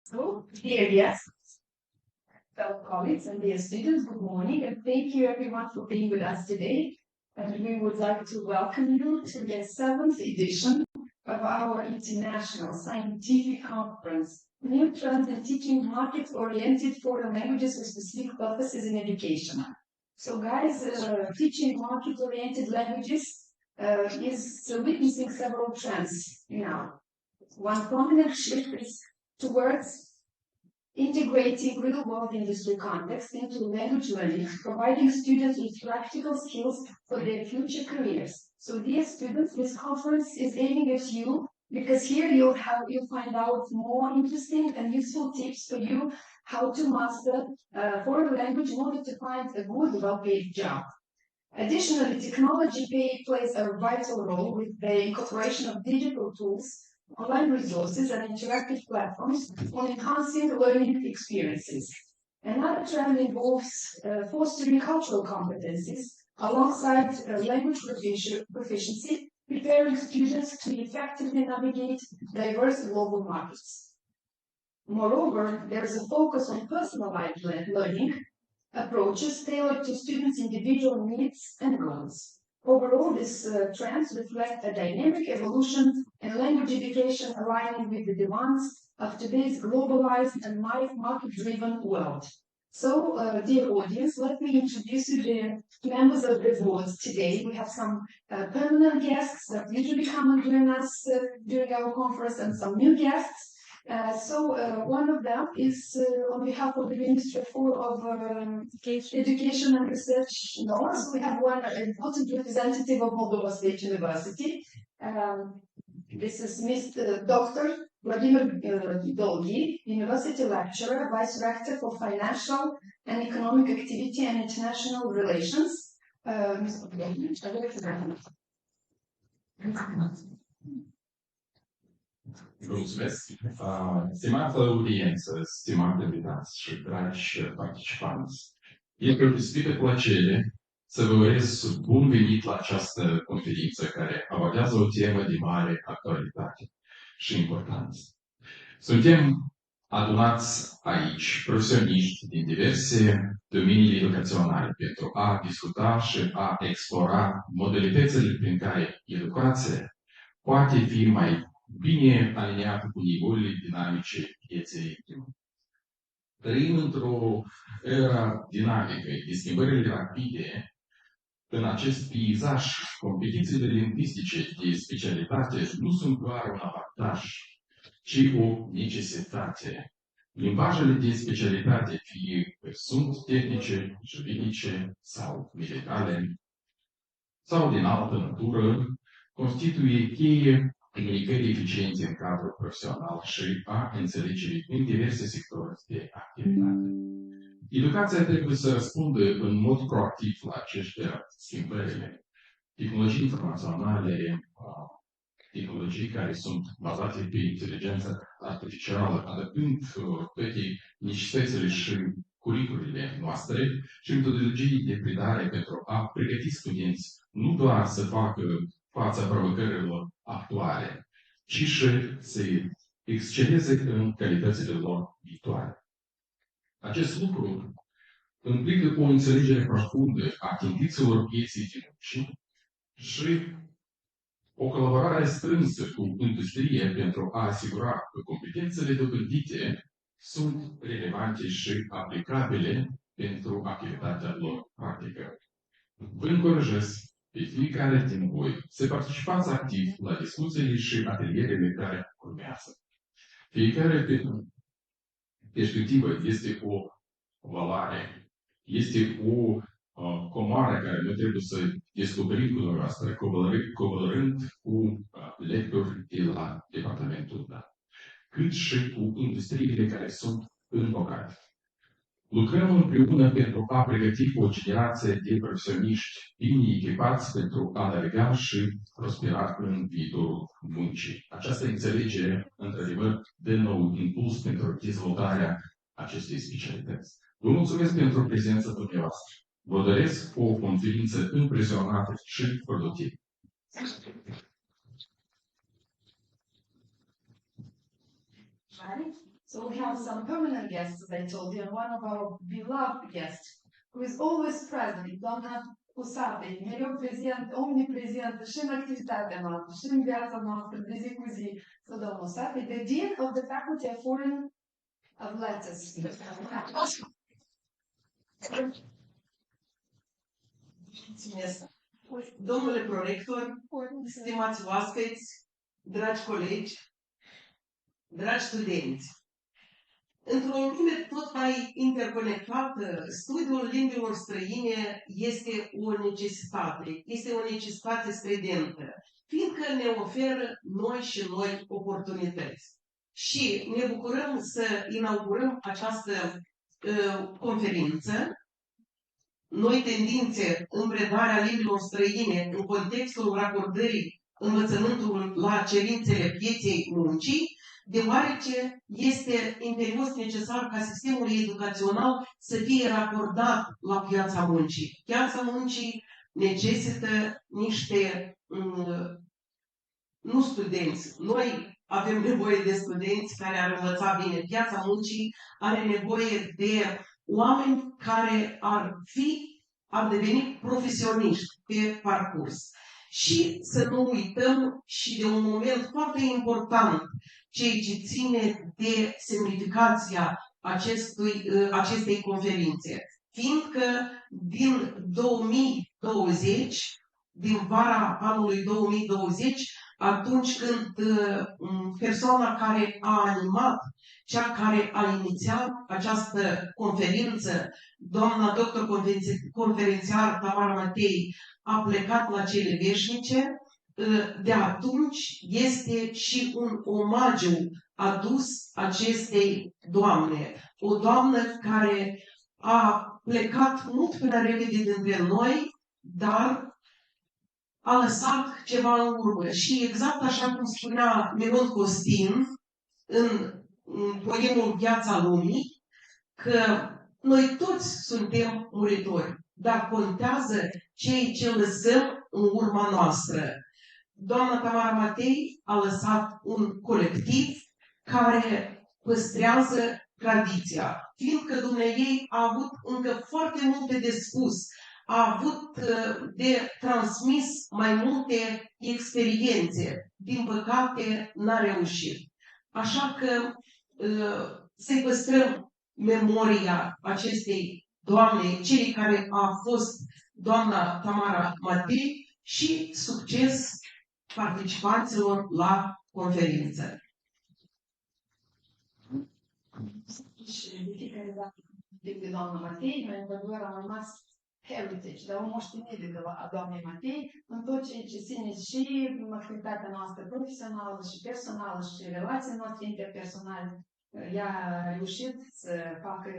So, dear guests, fellow colleagues, and dear students, good morning, and thank you everyone for being with us today. And we would like to welcome you to the seventh edition of our International Scientific Conference, New Trends in Teaching Market-Oriented Foreign Languages for Specific Purposes in Education. So guys, teaching market-oriented languages is witnessing several trends now. One prominent shift is towards integrating real-world industry context into language learning, providing students with practical skills for their future careers. So dear students, this conference is aiming at you because here you'll find out more interesting and useful tips for you how to master foreign language in order to find a good, well-paid job. Additionally, technology plays a vital role with the incorporation of digital tools, online resources, and interactive platforms on enhancing learning experiences. Another trend involves fostering cultural competencies alongside language proficiency, preparing students to effectively navigate diverse global markets. Moreover, there is a focus on personalized learning approaches tailored to students' individual needs and goals. Overall, these trends reflect a dynamic evolution in language education aligning with the demands of today's globalized and market-driven world. So, dear audience, let me introduce you the members of the board today. We have some permanent guests that usually come and join us during our conference and some new guests. One of them is on behalf of the Ministry of Education and Research North. We have one important representative of Moldova State University. This is Mr. Dr. Vladimir Dolgi, University Lecturer, Vice Rector for Financial and Economic Activity and International Relations. Mr. Dolgi, Mulțumesc! Stimată audiență, stimate invitați și dragi participanți, este o deosebită plăcere să vă urez bun venit la această conferință care abordează o temă de mare actualitate și importanță. Suntem adunați aici profesioniști din diverse domenii educaționale pentru a discuta și a explora modalitățile prin care educația poate fi mai bine aliniată cu nivelurile dinamice vieții umane. Trăim într-o era dinamică de schimbările rapide. În acest peisaj, competițiile lingvistice de specialitate nu sunt doar un avantaj, ci o necesitate. Limbajele de specialitate, fie că sunt tehnice, juridice sau medicale, sau din altă natură, constituie cheie comunicării eficiente în cadrul profesional și a înțelegerii în diverse sectoare de activitate. Educația trebuie să răspundă în mod proactiv la aceste schimbări. Tehnologii informaționale, tehnologii care sunt bazate pe inteligență artificială, adăpând toate necesitățile și curriculele noastre și metodologii de predare pentru a pregăti studenți nu doar să facă fața provocărilor actuale, ci și să exceleze în calitățile lor viitoare. Acest lucru implică o înțelegere profundă a condițiilor vieții de muncii și o colaborare strânsă cu industria pentru a asigura că competențele dobândite sunt relevante și aplicabile pentru activitatea lor practică. Vă încurajez pe fiecare din voi să participați activ la discuțiile și atelierele care urmează. Fiecare perspectivă este o valoare, este o comoară care noi trebuie să descoperim cu dumneavoastră, colaborând cu lectori de la departamentul cât și cu industriile care sunt invocate. Lucrăm împreună pentru a pregăti o generație de profesioniști bine echipați pentru a alerga și prospera în viitorul muncii. Această înțelegere, într-adevăr, dă nou impuls pentru dezvoltarea acestei specialități. Vă mulțumesc pentru prezența dumneavoastră. Vă doresc o conferință impresionată și productivă. So we have some permanent guests, as I told you, and one of our beloved guests, who is always present, doamna Usate, mereu prezent, omniprezent și în activitatea noastră, și în viața noastră de zi cu zi, so doamna Usate, the Dean of the Faculty of Foreign of Letters. Mulțumesc. Domnule prorector, stimați oaspeți, dragi colegi, dragi studenți, într-o lume tot mai interconectată, studiul limbilor străine este o necesitate stredentă, fiindcă ne oferă noi și noi oportunități. Și ne bucurăm să inaugurăm această conferință, noi tendințe în predarea limbilor străine în contextul racordării învățământului la cerințele pieței muncii, deoarece este imperios necesar ca sistemul educațional să fie racordat la piața muncii. Piața muncii necesită niște nu studenți. Noi avem nevoie de studenți care ar învăța bine. Piața muncii are nevoie de oameni care ar deveni profesioniști pe parcurs. Și să nu uităm și de un moment foarte important, ceea ce ține de semnificația acestei conferințe. Fiindcă din 2020, din vara anului 2020, atunci când persoana care a animat, cea care a inițiat această conferință, doamna doctor conferențiar Tamara Matei, a plecat la cele veșnice, de atunci este și un omagiu adus acestei doamne. O doamnă care a plecat mult prea repede dintre noi, dar a lăsat ceva în urmă. Și exact așa cum spunea Miron Costin în poemul Viața lumii, că noi toți suntem muritori, dar contează cei ce lăsăm în urma noastră. Doamna Tamara Matei a lăsat un colectiv care păstrează tradiția, fiindcă dumneaei a avut încă foarte multe de spus, a avut de transmis mai multe experiențe. Din păcate, n-a reușit. Așa că să-i păstrăm memoria acestei doamne, celei care a fost doamna Tamara Matei, și succes participanților la conferință. Și de fiecare dată de doamna Matei, noi într-adevăr am rămas heritage, dar o moștenire de la doamnei Matei în tot ceea ce ține și activitatea noastră profesională și personală și relațiile noastre interpersonale. Ea a reușit să facă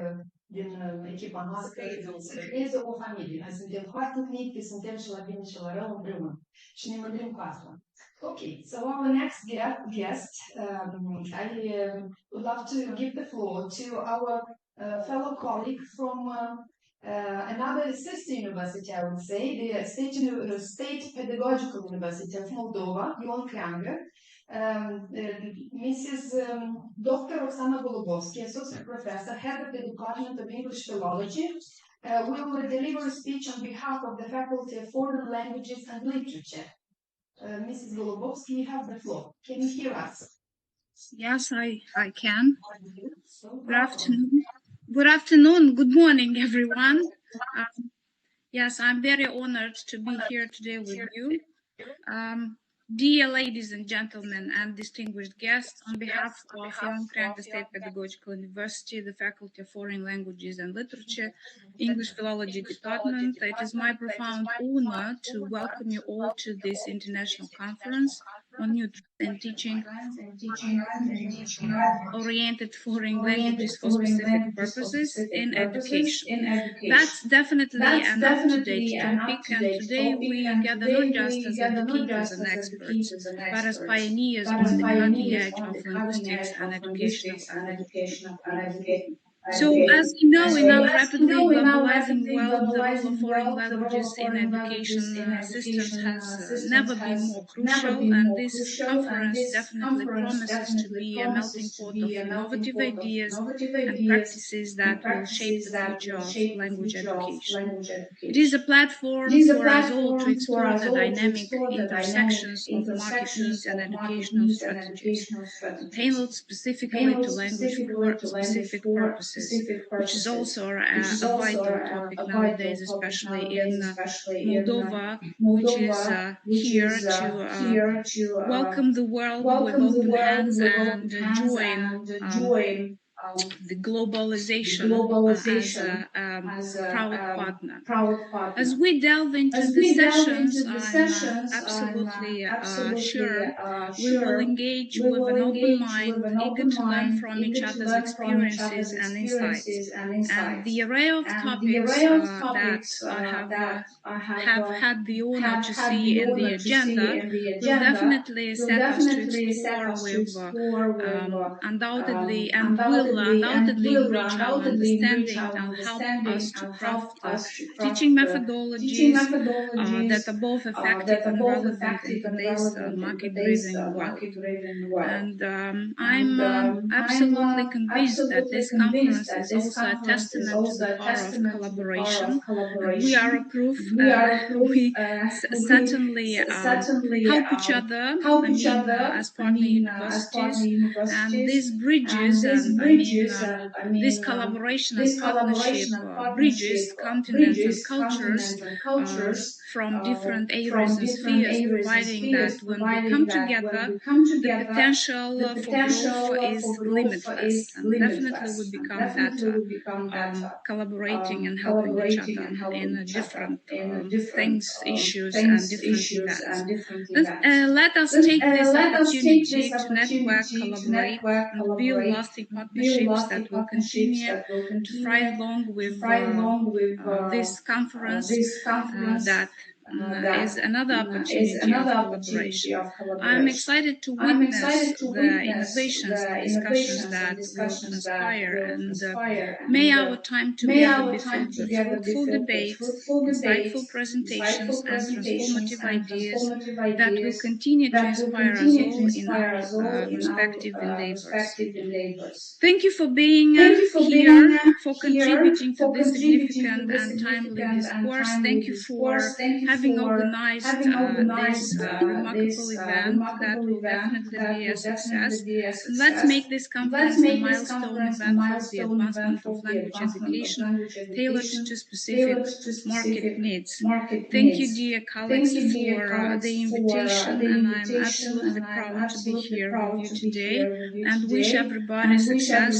din echipa noastră să creeze o familie. Noi suntem foarte unite, suntem și la bine și la rău împreună. Și ne mândrim cu asta. Okay, so our next guest, I would love to give the floor to our fellow colleague from another sister university, I would say, the State Pedagogical University of Moldova, Ion Creangă, Mrs. Dr. Oksana Golubovsky, Associate Professor, Head of the Department of English Philology, will deliver a speech on behalf of the Faculty of Foreign Languages and Literature. Mrs. Golubovsky, you have the floor. Can you hear us? Yes, I can. Good afternoon. Good afternoon. Good morning, everyone. Yes, I'm very honored to be here today with you. Dear ladies and gentlemen and distinguished guests, on behalf of Ion Creangă State Pedagogical University, the Faculty of Foreign Languages and Literature, English Philology Department, it is my profound honor to welcome you all to this international conference on new and teaching oriented foreign languages for specific purposes in education. That's definitely an up-to-date topic, and today we gather not just as educators and experts, but as pioneers on the cutting edge of linguistics and educational So, as we know, in our rapidly globalizing world, the role of foreign languages in education systems has never been more crucial, and this conference definitely promises to be a melting pot of innovative ideas and practices that will shape the future of language education. It is a platform for us all to explore the dynamic intersections of market needs and educational strategies, tailored specifically to language for specific purposes, which is also a vital topic nowadays, especially in Moldova, which is here to welcome the world with open hands and join the globalization as a proud partner. As we delve into the sessions, I'm absolutely sure we will engage with an open mind, eager to learn from each other's experiences and insights. And the array of topics that I have had the honor to see in the agenda will definitely set us to explore with undoubtedly and will undoubtedly enrich our understanding and help us to craft teaching methodologies that are both effective and relevant in today's market-driven world. And I'm absolutely convinced that this conference is also a testament to the power of collaboration. And we are a proof. We certainly help each other. As partner universities, and these bridges, and this collaboration and partnership bridges continents and cultures from different areas and spheres, providing that when we come together, the potential for growth is limitless, and definitely we become better collaborating and helping each other in different things, issues, and different events. Let us take this opportunity to network, collaborate, and build lasting partnerships that will continue to thrive along with this conference that is another opportunity of collaboration. I'm excited to witness the innovations and discussions that will transpire, and may our time together be filled with fruitful debates, insightful presentations, and transformative ideas that will continue to inspire us all in our respective endeavors. Thank you for being here, for contributing to this significant and timely discourse. Thank you for having organized this remarkable event that will definitely be a success. And let's make this conference a milestone event for the advancement of language education tailored to specific market needs. Thank you, dear colleagues, for the invitation, and I'm absolutely proud to be here with you today, and wish everybody success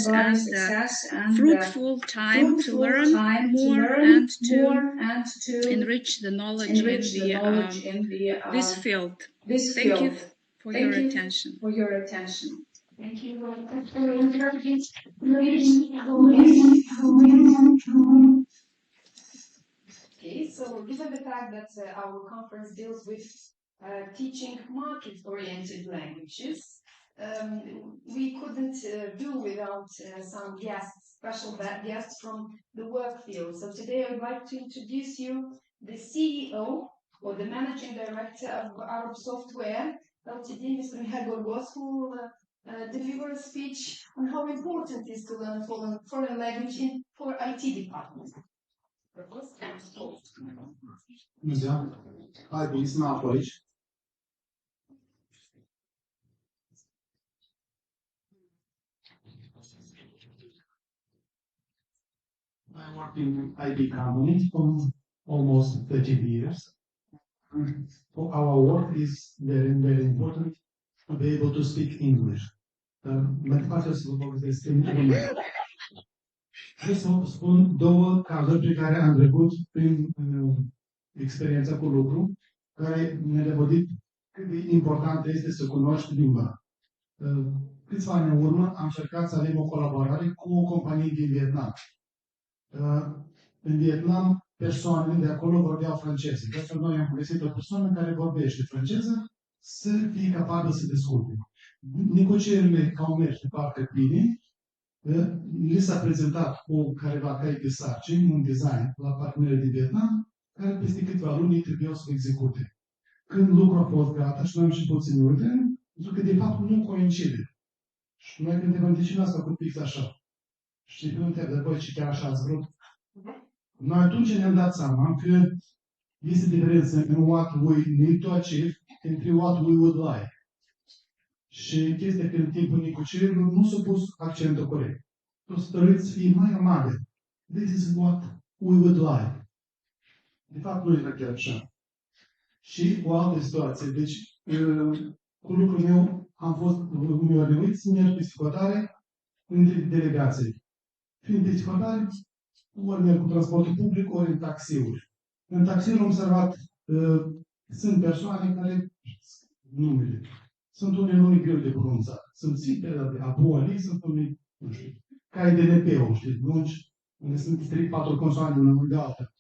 and fruitful time to learn more and to enrich the knowledge in this field. Thank you for your attention. Thank you for encouraging. Okay, so given the fact that our conference deals with teaching market-oriented languages, we couldn't do without some guests, special guests from the work field. So today I would like to introduce you the CEO or the Managing Director of Arab Software Ltd, Mr. Mihail Gorgos, who will deliver a speech on how important it is to learn foreign language for IT departments. Bună ziua! Hi, bine să mă aici. I work in IT company for almost 30 years. Our work is very, very important to be able to speak English. Mă face să vă povestesc în română. Vreau să vă spun două cazuri pe care am trecut prin experiența cu lucru, care ne-a dovedit cât de important este să cunoști limba. Câțiva ani în urmă am încercat să avem o colaborare cu o companie din Vietnam. În Vietnam, persoanele de acolo vorbeau franceză. De asta noi am găsit o persoană care vorbește franceză să fie capabil să discute. Negocierile au mers de parcă bine. li s-a prezentat cu careva cai de sarcini, un design la partenerii din Vietnam, care peste câteva luni ei trebuiau să o execute. Când lucrul a fost gata și noi am și puțin multe, zic că de fapt nu coincide. Și noi când întrebăm de ce n-ați făcut fix așa? Și nu întreb, de voi ce chiar așa ați vrut? Noi atunci ne-am dat seama că este diferență în what we need to achieve între what we would like. Și chestia că în timpul negocierilor nu s-a pus accentul corect. Tu stăriți să fii mai amabil. This is what we would like. De fapt, nu era chiar așa. Și o altă situație. Deci, cu lucrul meu am fost, mi-au reuit să merg pe psihotare între delegații. Fiind pe psihotare, ori merg cu transportul public, ori în taxiuri. În taxiuri am observat, sunt persoane care, numele, sunt unele nume greu de pronunțat. Sunt Țipele, Abu Ali, sunt unele, nu știu, ca DNP-ul, știi, lungi, unde sunt 3-4 consoane de una de alta.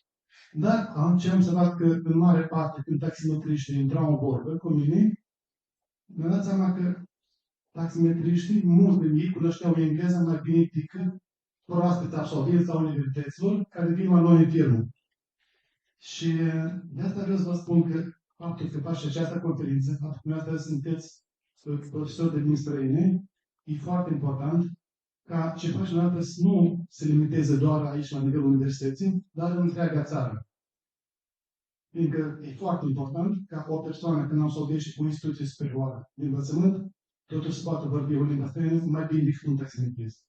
Dar ce am observat că, în mare parte, când taximetriștii intrau în vorbă cu mine, mi-am dat seama că taximetriștii, mulți din ei cunoșteau engleza mai bine decât proaspeți absolvenți sau universităților care vin la noi în firmă. Și de asta vreau să vă spun că faptul că faci această conferință, faptul că dumneavoastră sunteți profesori de limbi străine, e foarte important ca ce faci dumneavoastră să nu se limiteze doar aici la nivelul universității, dar în întreaga țară. Fiindcă e foarte important ca o persoană când absolvește cu instituție superioară de învățământ, totuși să poată vorbi o limbă străină mai bine decât un taximetrist.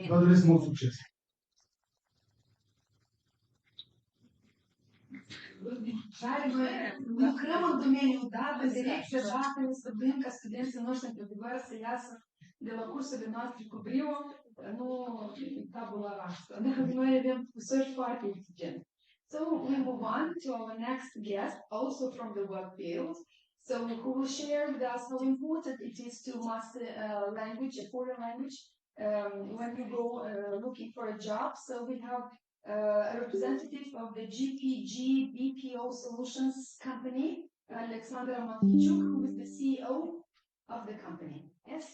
Vă doresc mult succes! Dar noi lucrăm în domeniul dat, în direcția dată, ne stăpânim ca studenții noștri într-adevăr să iasă de la cursurile noastre cu brio, nu tabula rasa. Noi avem profesori foarte eficienți. So we move on to our next guest, also from the work field. So who will share with us how important it is to master a language, a foreign language, when you go looking for a job. So we have a representative of the GPG BPO Solutions Company, Alexandra Matvichuk, who is the CEO of the company. Yes?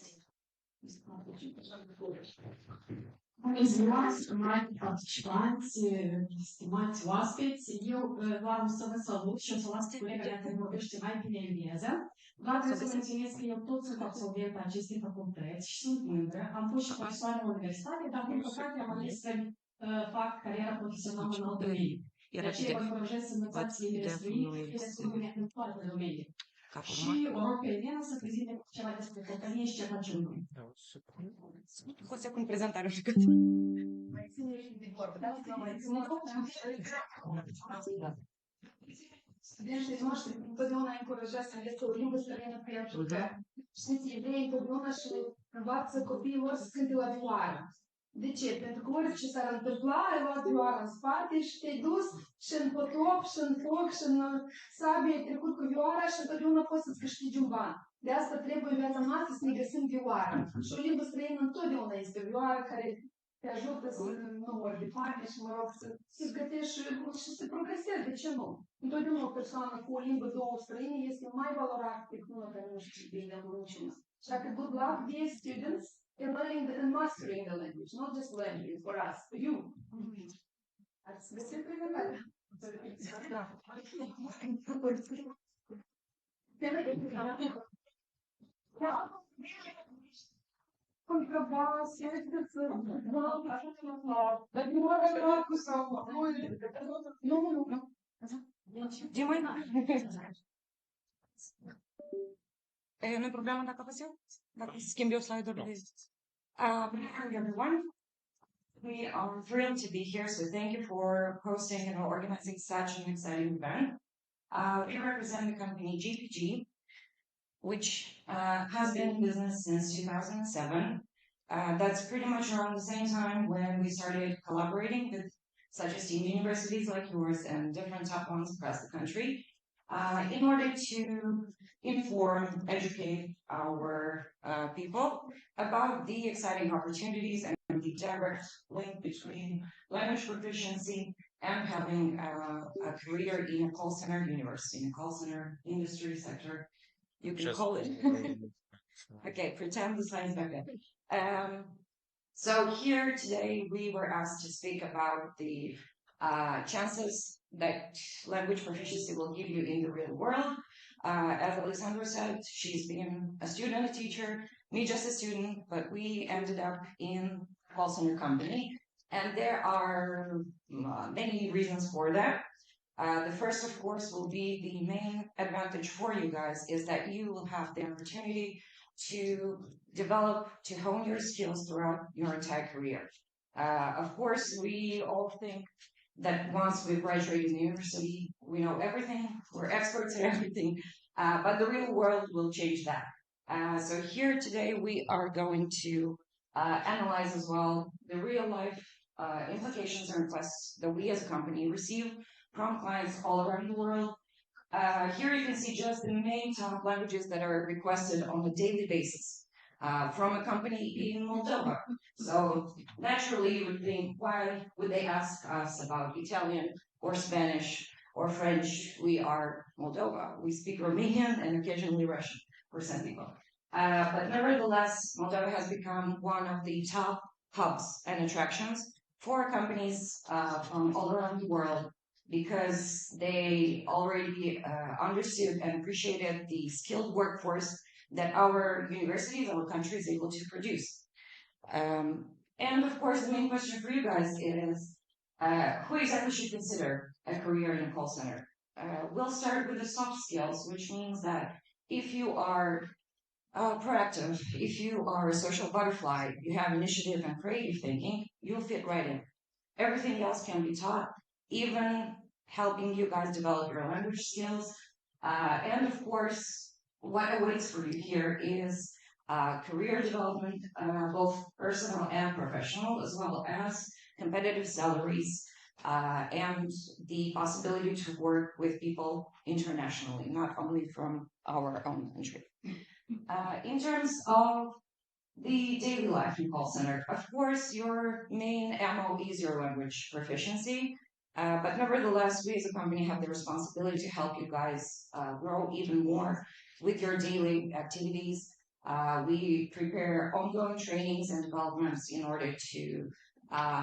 Bună ziua, stimați participanți, stimați oaspeți, eu doar o să vă salut și o să las colega mea care vorbește mai bine engleză. Doar trebuie să menționez că eu tot sunt absolventă acestei facultăți și sunt mândră. Am fost și profesoară în universitate, dar din păcate am ales să fac cariera profesională în alt domeniu. De aceea vă încurajez să învățați limbile străine, că destul de bine în toate domeniile. Și o rog pe Elena să prezinte ceva despre companie și ce facem noi. O secundă prezentare și cât. Mai ține și de vorbă, da? Mai ține. Studenții noștri întotdeauna încurajează să învețe o limbă străină pentru că știți, ideea întotdeauna și învață copiii lor să cânte la vioară. De ce? Pentru că orice s-ar întâmpla, ai luat vioara în spate și te-ai dus și în potop, și în foc, și în sabie, ai trecut cu vioara și întotdeauna poți să-ți câștigi un ban. De asta trebuie în viața noastră să ne găsim vioara. Și o limbă străină întotdeauna este vioara care te ajută să nu mori de foame și, mă rog, să-ți gătești și să progresezi. De ce nu? Întotdeauna o persoană cu o limbă două străine este mai valorată decât una care nu știe bine niciuna. Și dacă good luck, dear students, in learning and mastering the language, not just learning for us, for you. Ați găsit primele? Contrabas, nu. De mai nu e problema dacă apăs eu? Dacă schimb eu slide-urile. Good morning, everyone. We are thrilled to be here, so thank you for hosting and organizing such an exciting event. We represent the company GPG, which has been in business since 2007. That's pretty much around the same time when we started collaborating with such esteemed universities like yours and different top ones across the country in order to inform, educate our people about the exciting opportunities and the direct link between language proficiency and having a career in a call center university, in a call center industry sector. You can call it. Okay, pretend the slide's back there. So here today we were asked to speak about the chances that language proficiency will give you in the real world. As Alessandra said, she's been a student, a teacher, me just a student, but we ended up in call center company. And there are many reasons for that. The first, of course, will be the main advantage for you guys is that you will have the opportunity to develop, to hone your skills throughout your entire career. Of course, we all think that once we graduate in university, we know everything, we're experts at everything, but the real world will change that. So here today, we are going to analyze as well the real life implications and requests that we as a company receive from clients all around the world. Here you can see just the main top languages that are requested on a daily basis from a company in Moldova. So naturally you would think, why would they ask us about Italian or Spanish or French? We are Moldova. We speak Romanian and occasionally Russian for some people. But nevertheless, Moldova has become one of the top hubs and attractions for companies from all around the world because they already understood and appreciated the skilled workforce that our universities, our country is able to produce. And of course, the main question for you guys is, who exactly should consider a career in a call center? We'll start with the soft skills, which means that if you are proactive, if you are a social butterfly, you have initiative and creative thinking, you'll fit right in. Everything else can be taught, even helping you guys develop your language skills. And of course, what awaits for you here is career development, both personal and professional, as well as competitive salaries and the possibility to work with people internationally, not only from our own country. In terms of the daily life in call center, of course, your main MO is your language proficiency. But nevertheless, we as a company have the responsibility to help you guys grow even more with your daily activities. We prepare ongoing trainings and developments in order to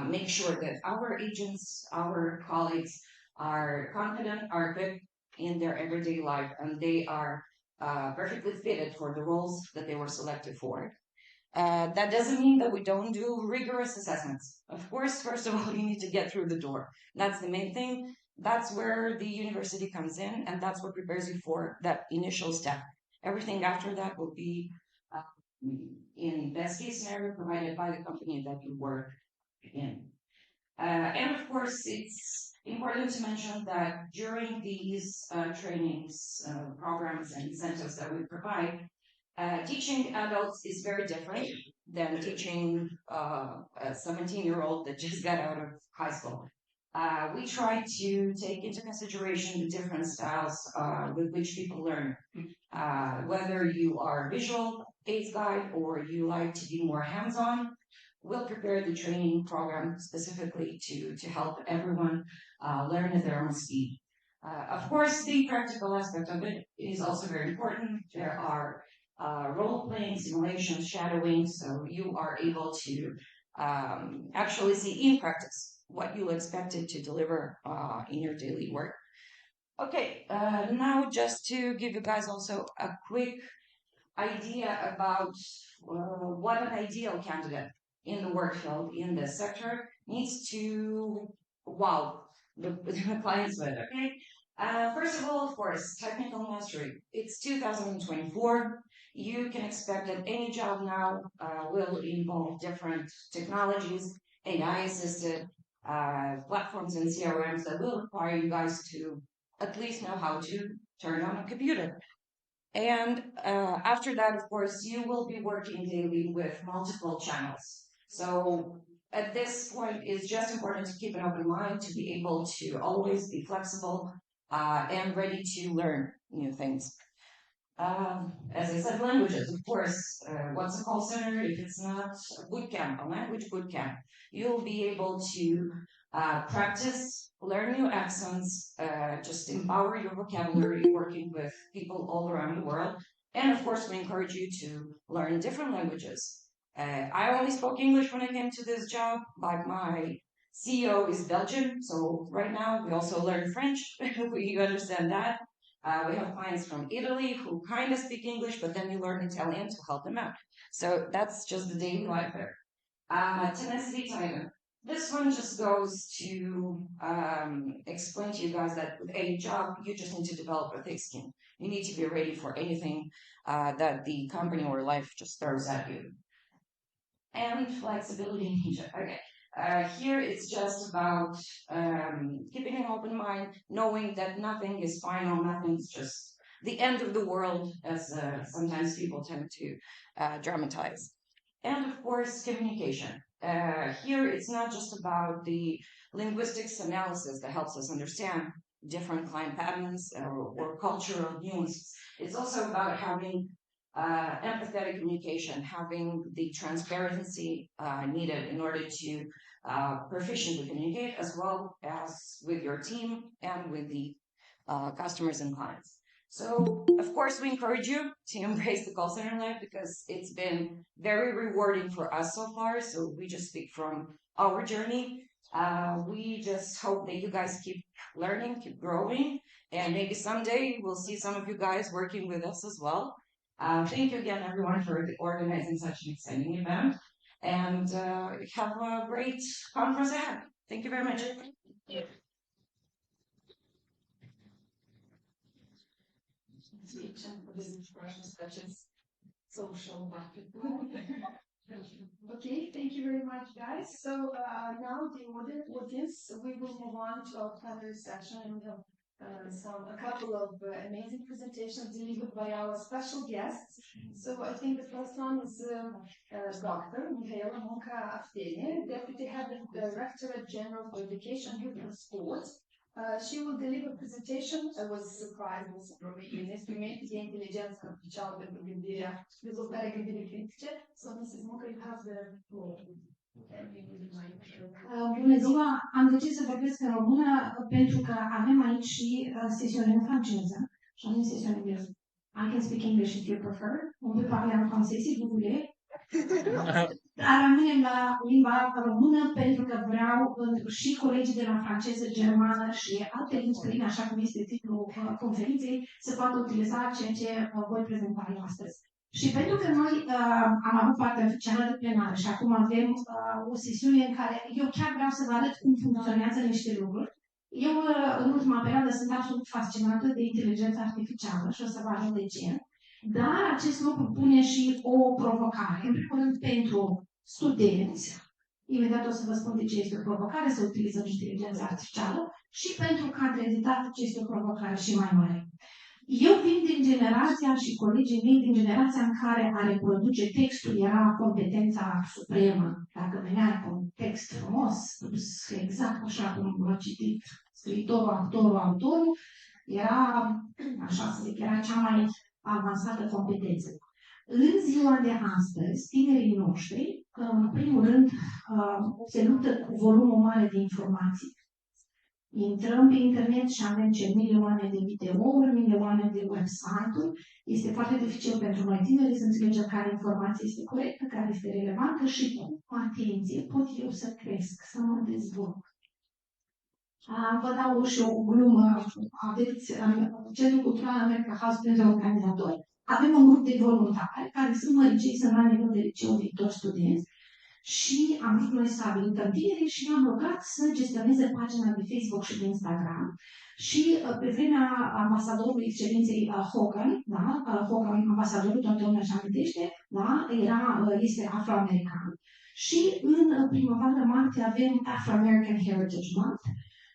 make sure that our agents, our colleagues are confident, are good in their everyday life, and they are perfectly fitted for the roles that they were selected for. That doesn't mean that we don't do rigorous assessments. Of course, first of all, you need to get through the door. That's the main thing. That's where the university comes in, and that's what prepares you for that initial step. Everything after that will be, in best case scenario, provided by the company that you work in. And of course, it's important to mention that during these trainings, programs, and incentives that we provide, teaching adults is very different than teaching a 17-year-old that just got out of high school. We try to take into consideration the different styles with which people learn. Whether you are a visual aids guide or you like to be more hands-on, we'll prepare the training program specifically to help everyone learn at their own speed. Of course, the practical aspect of it is also very important. There are role-playing, simulations, shadowing, so you are able to actually see in practice what you expected to deliver in your daily work. Okay, now just to give you guys also a quick idea about what an ideal candidate in the work field, in the sector, needs to wow the clients with, okay? First of all, of course, technical mastery. It's 2024. You can expect that any job now will involve different technologies, AI-assisted platforms and CRMs that will require you guys to at least know how to turn on a computer. And after that, of course, you will be working daily with multiple channels. So at this point, it's just important to keep an open mind to be able to always be flexible and ready to learn new things. As I said, languages, of course. What's a call center if it's not a boot camp, a language boot camp? You'll be able to practice, learn new accents, just empower your vocabulary working with people all around the world. And of course, we encourage you to learn different languages. I only spoke English when I came to this job, but my CEO is Belgian, so right now we also learn French. We understand that. We have clients from Italy who kind of speak English, but then you learn Italian to help them out. So that's just the daily life there. Tenacity Titan. This one just goes to explain to you guys that with any job, you just need to develop a thick skin. You need to be ready for anything that the company or life just throws at you. And flexibility in Egypt. Okay. Here it's just about keeping an open mind, knowing that nothing is final, nothing's just the end of the world, as sometimes people tend to dramatize. And of course, communication. Here it's not just about the linguistics analysis that helps us understand different client patterns or cultural nuances. It's also about having empathetic communication, having the transparency needed in order to proficiently communicate, as well as with your team and with the customers and clients. So, of course, we encourage you to embrace the call center life because it's been very rewarding for us so far. So we just speak from our journey. We just hope that you guys keep learning, keep growing, and maybe someday we'll see some of you guys working with us as well. Thank you again, everyone, for organizing such an exciting event, and have a great conference ahead. Thank you very much. Such as social marketing. Okay, thank you very much, guys. So now the audience, we will move on to our plenary session and a couple of amazing presentations delivered by our special guests. So I think the first one is Dr. Mihaela Munca-Aftenie, Deputy Head of Directorate General for Education, Youth and Sports. She will deliver a presentation. I was surprised also from me. Instrumente de inteligență artificială pentru gândirea, dezvoltarea gândirii critice. So Mrs. Munca, you have the floor. Bună ziua! Am decis să vorbesc în română pentru că avem aici și sesiune în franceză și avem sesiune în engleză. I can speak English if you prefer. On peut parler en français si vous voulez. Dar rămânem la limba română pentru că vreau și colegii de la franceză, germană și alte limbi străine, așa cum este titlul conferinței, să poată utiliza ceea ce voi prezenta eu astăzi. Și pentru că noi am avut partea oficială de plenară și acum avem o sesiune în care eu chiar vreau să vă arăt cum funcționează niște lucruri. Eu, în ultima perioadă, sunt absolut fascinată de inteligența artificială și o să vă arăt de ce. Dar acest lucru pune și o provocare, în primul rând pentru studenți, imediat o să vă spun de ce este o provocare să utilizăm inteligența artificială, și pentru cadre de date ce este o provocare și mai mare. Eu vin din generația și colegii mei din generația în care a reproduce textul era competența supremă. Dacă venea cu un text frumos, exact așa cum l-a citit scriitorul, autorul, era, așa să zic, era cea mai avansată competență. În ziua de astăzi, tinerii noștri, în primul rând, se luptă cu volumul mare de informații. Intrăm pe internet și avem milioane de videouri, milioane de website-uri. Este foarte dificil pentru noi tineri să înțelegem care informație este corectă, care este relevantă și cu atenție pot eu să cresc, să mă dezvolt. Vă dau și o glumă. Aveți Centrul Cultural America House pentru organizatori. Avem un grup de voluntari care sunt măricei, sunt la nivel de liceu, viitori studenți. Și am vrut noi să abilităm tinerii și am rugat să gestioneze pagina de Facebook și de Instagram. Și pe vremea ambasadorului excelenței Hogan, da? Hogan, ambasadorul, toată lumea își amintește, da? Este afroamerican. Și în primăvară-martie avem Afro-American Heritage Month.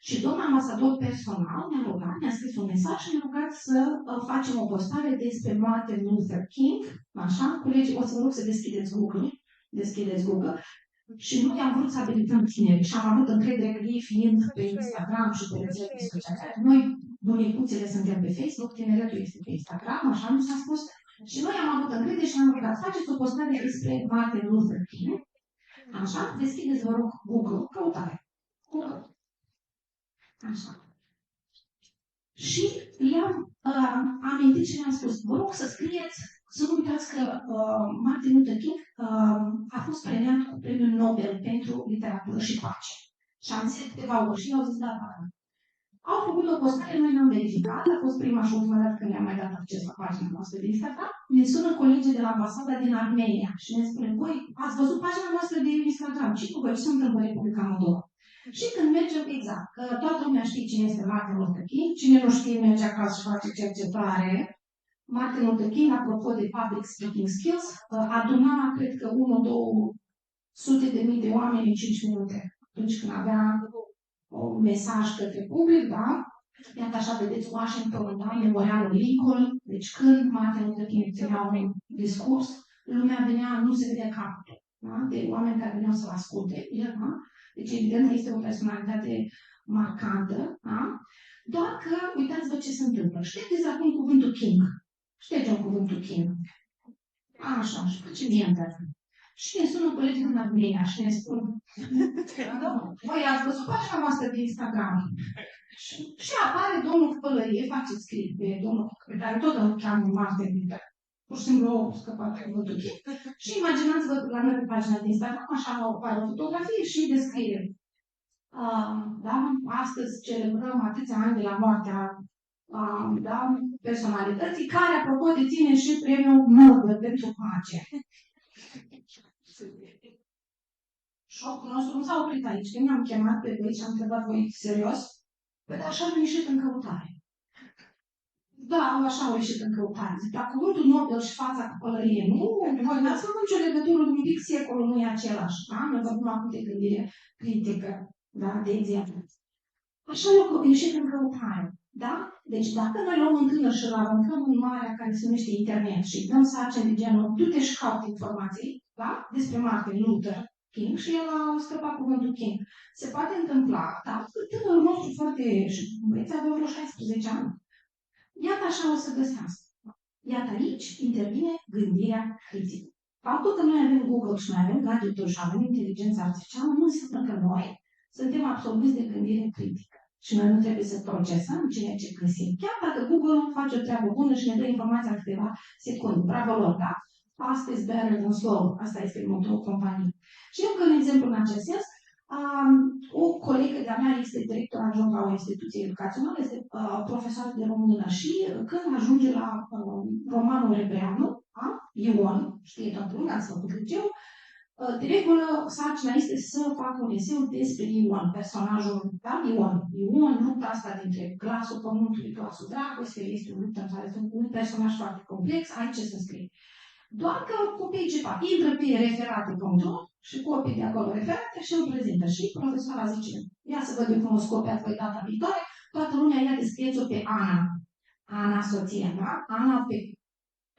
Și domnul ambasador personal ne-a rugat, ne-a scris un mesaj și ne-a rugat să facem o postare despre Martin Luther King. Așa? Colegii, o să vă rog să deschideți Google. Și noi am vrut să abilităm tineri și am avut încredere că ei fiind pe Instagram și pe rețelele sociale. Noi, bunicuțele, suntem pe Facebook, tineretul este pe Instagram, așa mi s-a spus. Și noi am avut încredere și am rugat, faceți o postare despre Martin Luther King. Așa, deschideți, vă rog, Google, căutare. Google. Așa. Și i-am amintit și le-am spus, vă rog să scrieți, să nu uitați că Martin Luther King a fost premiat cu premiul Nobel pentru literatură și pace. Și am zis câteva ori și i-au zis, da. Au făcut o postare, noi ne-am verificat, a fost prima și ultima dată când le-am mai dat acces la pagina noastră de Instagram. Ne sună colegii de la ambasada din Armenia și ne spune, voi ați văzut pagina noastră de Instagram și cu voi ce se întâmplă în Republica Moldova. Și când mergem, exact, că toată lumea știe cine este Martin Luther King, cine nu știe merge acasă și face cercetare. Martin Luther King, apropo de public speaking skills, aduna, cred că 1-200.000 de oameni în 5 minute. Atunci când avea un mesaj către public, da? Iată așa, vedeți Washington, da? Memorialul Lincoln. Deci când Martin Luther King ținea un discurs, lumea venea, nu se vedea capul, da? De oameni care veneau să-l asculte. Da? Deci, evident, este o personalitate marcantă, da? Doar că, uitați-vă ce se întâmplă. Știți acum cuvântul King. Știți cuvântul King. Așa, și pe ce mie și ne sună colegii din Armenia și ne spun, voi ați văzut pagina noastră de Instagram. Și apare domnul Pălărie, faceți scris pe domnul pe care tot îl cheamă Martin Luther. Pur și simplu au scăpat cuvântul King. Și imaginați-vă la noi pe pagina de Instagram, așa apare o fotografie și descriere. Da? Astăzi celebrăm atâția ani de la moartea da? Personalității, care, apropo, deține și premiul Nobel pentru pace. Șocul nostru nu s-a oprit aici. Când ne-am chemat pe voi și am întrebat voi serios, păi așa am ieșit în căutare. Da, așa au ieșit în căutare. Zic, dar cuvântul Nobel și fața cu pălărie, nu, voi n-ați făcut nicio legătură, un pic secolul nu e același. Da? Noi vorbim acum de gândire critică, da? De exemplu. Așa au ieșit în căutare. Da? Deci dacă noi luăm un tânăr și îl aruncăm în marea care se numește internet și dăm sarcini de genul, du-te și caută informații, da? Despre Martin Luther King și el a scăpat cuvântul King. Se poate întâmpla, da? Tânărul nostru foarte, și băieți avea vreo 16 ani. Iată așa o să găsească. Iată aici intervine gândirea critică. Faptul că noi avem Google și noi avem gadgeturi și avem inteligența artificială nu înseamnă că noi suntem absolviți de gândire critică. Și noi nu trebuie să procesăm ceea ce găsim. Chiar dacă Google face o treabă bună și ne dă informația în câteva secunde. Bravo lor, da? Fast is better than slow. Asta este motorul companiei. Și încă un exemplu în acest sens. O colegă de-a mea este director adjunct la o instituție educațională, este profesor de română și când ajunge la romanul Rebreanu, Ion, știe toată lumea, ați făcut liceu, de regulă, sarcina este să facă un eseu despre Ion, personajul, da? Ion, lupta asta dintre glasul pământului, glasul dragostei, este o luptă în care este un personaj foarte complex, ai ce să scrii. Doar că copiii ce fac, intră pe referate.ro și copii de acolo referate și îl prezintă. Și profesoara zice, ia să văd eu cum o scopiați voi data viitoare, toată lumea ia descrieți-o pe Ana. Ana, soția, da? Ana pe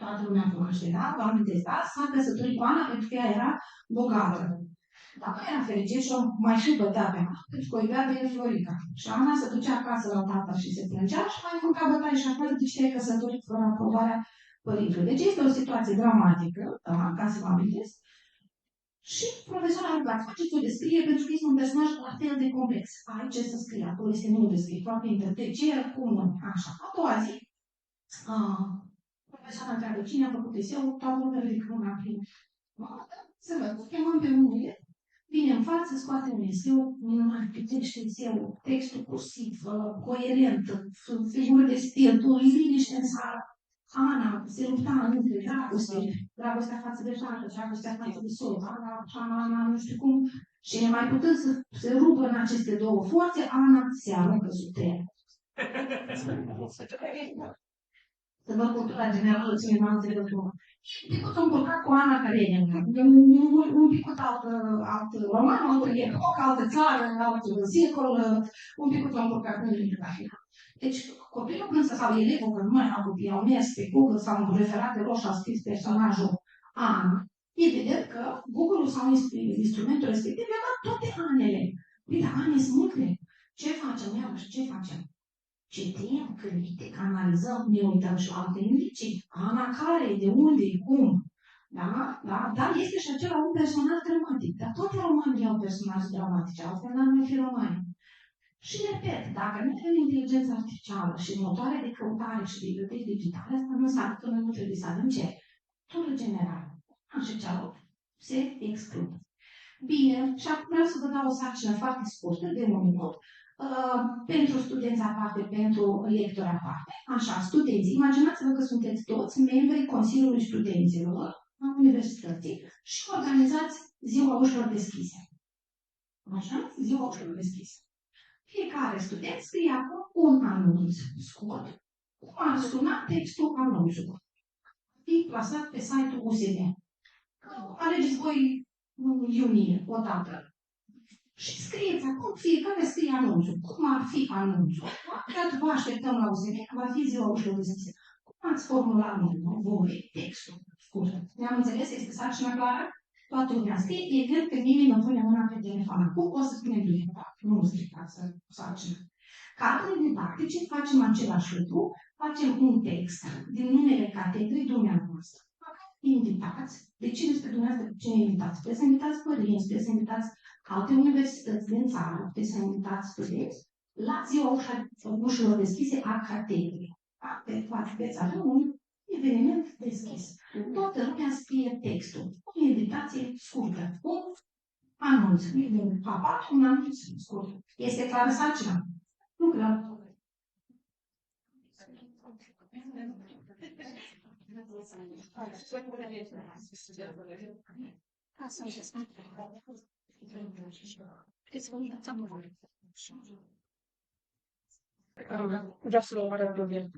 toată lumea cunoaște, da? Vă amintesc, da? S-a căsătorit cu Ana pentru că ea era bogată. Dar nu era fericit și o mai și bătea pe Ana, pentru că o iubea pe Florica. Și Ana se ducea acasă la tata și se plângea și mai mânca bătaie și acolo de ce e căsătorit fără aprobarea părintele. Deci este o situație dramatică, da, ca să vă amintesc. Și profesorul a rugat, faceți o descriere pentru că este un personaj la fel de complex. Ai ce să scrie, acolo este mult de scrie, foarte interesant. De ce, cum, nu, așa. A doua zi, profesorul întreabă cine a făcut eseul, toată lumea ridică mâna prin. Să văd, chemăm pe unul, vine în față, scoate un eseu, minunat, citește eseul, textul cursiv, coerent, figuri de stil, liniște în sală. Ana se lupta între dragostea față de tată, dragostea față de soră, Ana, nu știu cum. Și mai putând să se rupă în aceste două forțe, Ana se aruncă sub teren. Să văd cultura generală, cine nu a înțeles lumea. Și un pic s-a împurcat cu Ana Karenina. Un pic alt roman, altă epocă, altă țară, alt secol, un pic s-a împurcat cu Karenina. Deci, copilul când sau elevul, că nu mai erau copii, au mers pe Google sau în referate roșu, a scris personajul Ana, evident că Google sau instrumentul respectiv i-a dat toate anele. Păi, dar ani sunt multe. Ce facem, iarăși, ce facem? Citim, critic, analizăm, ne uităm și la alte indicii. Ana care, de unde, cum? Da? Da? Dar este și acela un personaj dramatic. Dar toate romanele au personaje dramatice, altfel n-ar mai fi romani. Și repet, dacă nu avem inteligența artificială și motoare de căutare și biblioteci digitale, asta nu înseamnă că noi nu trebuie să avem ce? Cultură generală. Așa cealaltă se exclude. Bine, și acum vreau să vă dau o sarcină foarte scurtă, de un minut, pentru studenți aparte, pentru lectori aparte. Așa, studenții, imaginați-vă că sunteți toți membrii Consiliului Studenților a Universității și organizați ziua ușilor deschise. Așa? Ziua ușilor deschise. Fiecare student scrie acum un anunț scurt, cum ar suna textul anunțului. Fi plasat pe site-ul USD. Alegeți voi în iunie, o dată. Și scrieți acum, fiecare scrie anunțul. Cum ar fi anunțul? Cât vă așteptăm la USD, că va fi ziua ușilor deschise. Cum ați formulat voi textul scurt? Ne-am înțeles? Este sarcina clară? Toată lumea scrie, evident că nimeni nu pune mâna pe telefon. Acum o să spunem direct, nu stricați sarcina. Cadrul didactice facem același lucru, facem un text din numele catedrei dumneavoastră. Invitați, de cine este dumneavoastră, cine invitați? Puteți să invitați părinți, puteți să invitați alte universități din țară, puteți să invitați studenți la ziua ușilor deschise a catedrei. Veți avea un eveniment deschis. Toată lumea scrie textul. O invitație scurtă. Un anunț. Un anunț scurt. Este clară sarcina? Nu clar. Vreau să o arăt bine.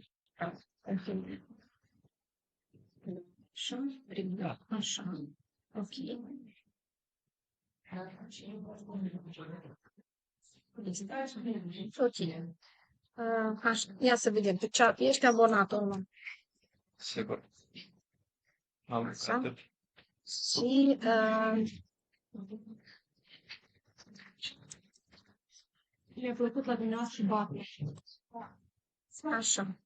Așa, așa, ok. Ok. Așa, ia să vedem. Ești abonat online. Sigur. Am Așa. Și mi-a plăcut la dumneavoastră bate. Așa.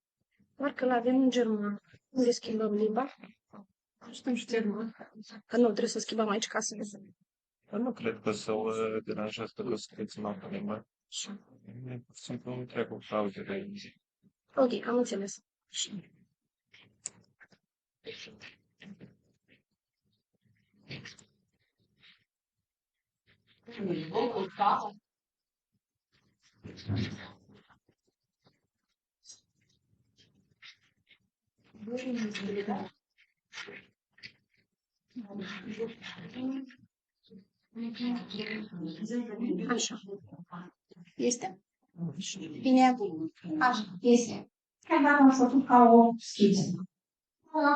Doar că l-avem în german. Unde schimbăm limba? Știm și german. Că nu, trebuie să schimbăm aici ca să vedem. Nu cred că să-l deranjează că scrieți în altă limbă. Sunt un întreg cu fraudele. Ok, am înțeles. Așa. Este? Bine. Așa, este. Chiar dacă am făcut ca o schiță.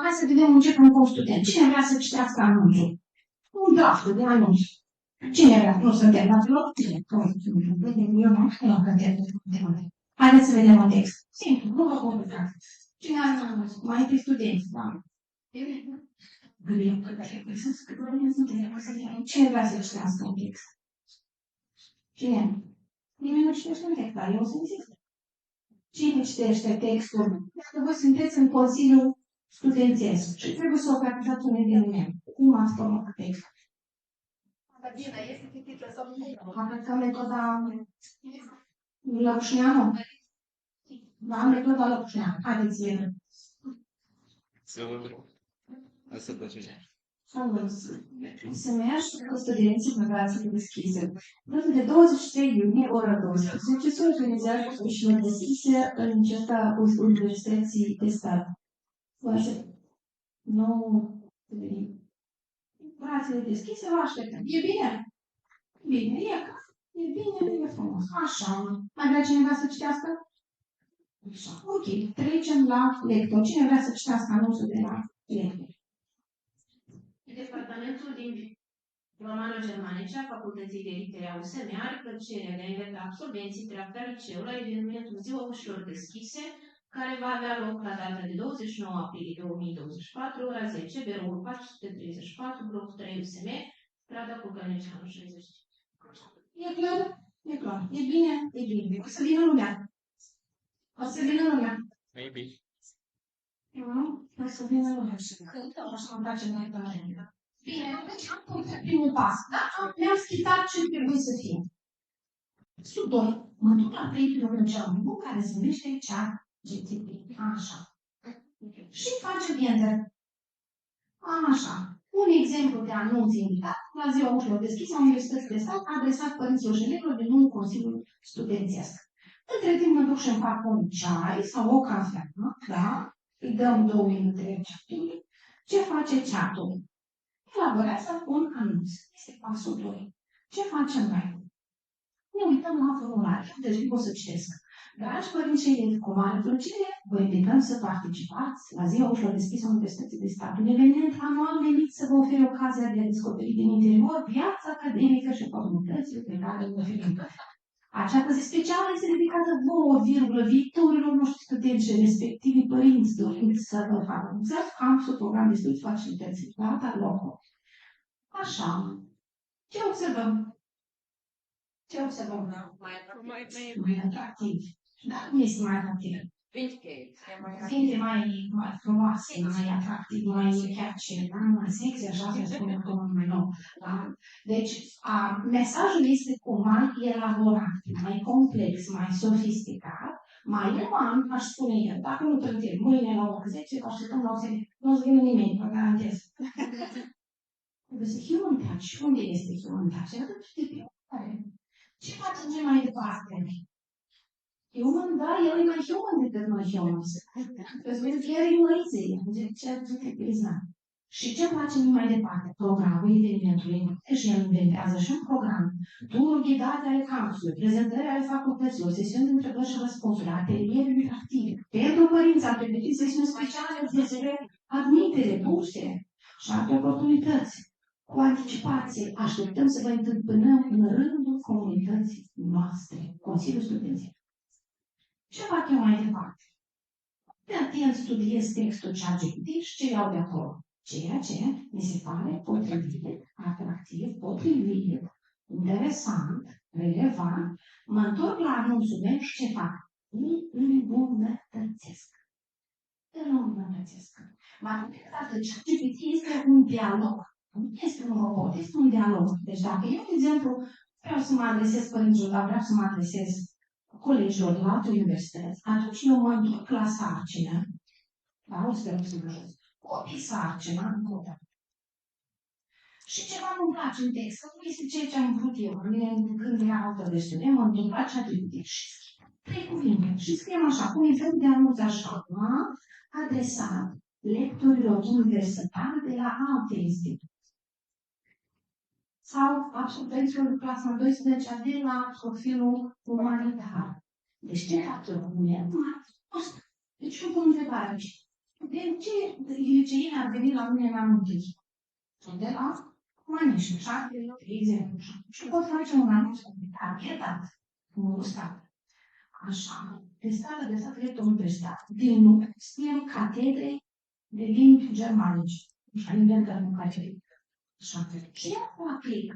Hai să vedem, începem cu un student. Cine vrea să citească anunțul? Un draft de anunț. Cine vrea? Nu suntem la loc? Eu nu știu la catedră. Haideți să vedem un text. Simplu, nu vă complicați. Cine are anunț? Mai întâi studenți, da. Cine vrea să citească un text? Cine? Nimeni nu citește un text, dar eu să insist. Cine citește textul? Dacă voi sunteți în Consiliul Studențesc și trebuie să organizați un eveniment. Cum ați format textul? Bine, este titită sau nu? Aplicăm metoda Lăpușneanu? Da, metoda Lăpușneanu. Haideți să vedem. Asta place. Se merge cu studenții în relații deschise. Data de 23 iunie, ora 12, se organizează ușilor deschise în certa Universității de Stat. Nu, brațele deschise, vă așteptăm. E bine? Bine, e bine, e frumos. Așa. Mai vrea cineva să citească? Așa. Ok, trecem la lector. Cine vrea să citească anunțul de la lector? Departamentul din Romano-Germanice a Facultății de Litere a USM are plăcerea de a invita absolvenții treapta liceu la evenimentul Ziua Ușilor Deschise, care va avea loc la data de 29 aprilie 2024, ora 10, biroul 434, bloc 3 USM, strada Cucăneceanu 60. E clar? E clar. E bine? E bine. O să vină lumea. O să vină lumea. Maybe. O să vină lumea. O să mă face mai tare. Bine, deci am primul pas. Da? Ne-am schițat ce trebuie să fie. Sub 2. Mă duc la prietenul cel mai bun care se numește ChatGPT. Așa. Și face enter. Așa. Un exemplu de anunț invitat la ziua ușilor deschise a Universității de Stat adresat părinților și elevilor din nou Consiliul Studențesc. Între timp mă duc și îmi fac un ceai sau o cafea, da? Îi dăm 2 minute chatului. Ce face chatul? Elaborează un anunț. Este pasul 2. Ce facem noi? Ne uităm la formular. Deci pot să citesc. Dragi părinți și elevi, cu mare plăcere, vă invităm să participați la ziua ușilor deschise a Universității de Stat. Un eveniment anual menit să vă ofere ocazia de a descoperi din interior viața academică și oportunitățile pe care le oferim. Această zi specială este dedicată vouă, viitorilor noștri studenți și respectivii părinți doriți să vă facă un campus, program de studii, facilități, la locul. Așa. Ce observăm? Ce observăm? Mai atractiv. Dar nu este mai atractiv. Fiind mai frumoase, mai atractiv, mai catchy, mai sexy, așa se spune acum mai nou. Da? Deci, mesajul este cu mai elaborat, mai complex, mai sofisticat, mai nuan, aș spune eu. Dacă nu trântim mâine la ora 10, așteptăm la 10. Nu o să vină nimeni, vă garantez. Human touch. Unde este human touch? E atât de bine. Ce facem ce mai departe? Human, da, el e mai human decât noi humans. Pentru că chiar e măriție. Și ce facem mai departe? Programul evenimentului. Și el inventează și un program. Tururi ghidate ale campusului, prezentări ale facultăților, sesiuni de întrebări și răspunsuri, ateliere interactive. Pentru părinți am pregătit sesiuni speciale despre admitere, burse și alte oportunități. Cu anticipație, așteptăm să vă întâlnim în rândul comunității noastre, Consiliul Studențesc. Ce fac eu mai departe? De atent studiez textul ChatGPT și ce iau de acolo. Ceea ce mi se pare potrivit, atractiv, potrivit, interesant, relevant, mă întorc la anunțul meu și ce fac? Îl îmbunătățesc. Mai mult decât atât, ChatGPT este un dialog. Nu este un robot, este un dialog. Deci dacă eu, de exemplu, vreau să mă adresez părinților, dar vreau să mă adresez colegilor de la alte universități, atunci eu mă întorc la sarcină, da, o să vreau să mă jos, copii sarcină, încă o dată. Și ceva nu-mi place în text, că nu este ceea ce am vrut eu. Când era altă versiune, mă întorc la ChatGPT și scriu 3 cuvinte. Și scriem așa, cu un fel de anunț așa, adresat lectorilor universitari de la alte instituții. Sau absolvenților de clasa 12 de la profilul umanitar. Deci ce fac eu cu mine? Deci eu pun întrebarea aici. De ce liceii ar veni la mine la întâi? De la Manișu, 7, de exemplu. Și pot face un anunț targetat, un stat. Așa. De stat drept universitar. Din nou, scriem catedre de limbi germanice. Așa, inventăm în catedre. Și iar o aplic.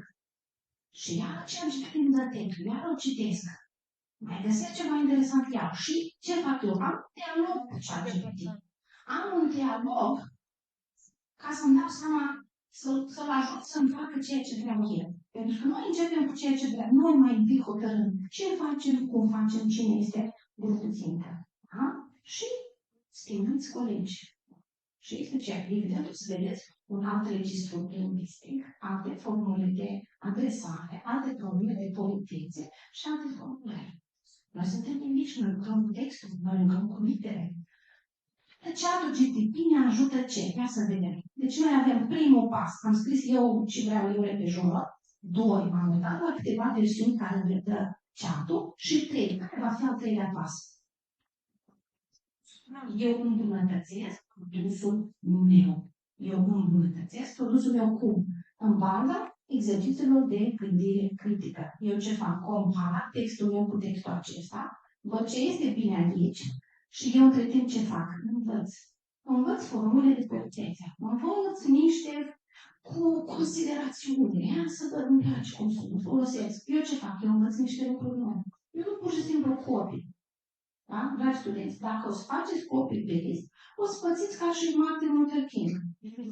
Și iar ceea ce prin dă textul, iar o citesc. Mai găsesc ceva interesant iau. Și ce fac eu? Am un dialog cu ChatGPT. Am un dialog ca să-mi dau seama, să-l ajut să-mi facă ceea ce vreau eu. Pentru că noi începem cu ceea ce vreau. Noi mai întâi hotărâm ce facem, cum facem, cine este grupul țintă. Da? Și stimați colegi. Și este ceea ce evident o să vedeți un alt registru lingvistic, alte formule de adresare, alte formule de politice și alte formule. Noi suntem lingviști, noi lucrăm cu textul, noi lucrăm cu litere. ChatGPT ne ajută ce? Ia să vedem. Deci noi avem primul pas, am scris eu ce vreau eu repejură, 2, m-am uitat la câteva versiuni care îmi dă chat-ul și 3, care va fi al 3-lea pas. Eu îmbunătățesc produsul meu. Eu îmbunătățesc produsul meu cum? În baza exercițiilor de gândire critică. Eu ce fac? Compar textul meu cu textul acesta, văd ce este bine aici și eu între timp ce fac? Învăț. Învăț formule de perfecție. Învăț niște cu considerațiune. Ia să văd îmi place cum să folosesc. Eu ce fac? Eu învăț niște lucruri noi. Eu nu pur și simplu copii. Da? Dragi studenți, dacă o să faceți copy-paste, o să pățiți ca și Martin Luther King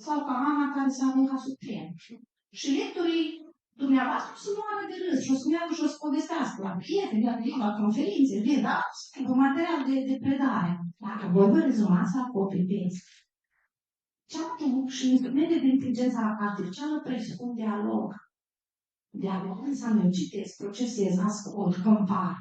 sau ca Ana care s-a aruncat sub tren. Și lectorii dumneavoastră o să moară de râs și o să meargă și o să povestească la prieteni, la conferințe, da? Cu material de predare. Dacă voi vă rezumați la copy-paste, chat-ul și instrumente de inteligență artificială presupun dialog. Dialog înseamnă eu citesc, procesez, ascult, compar.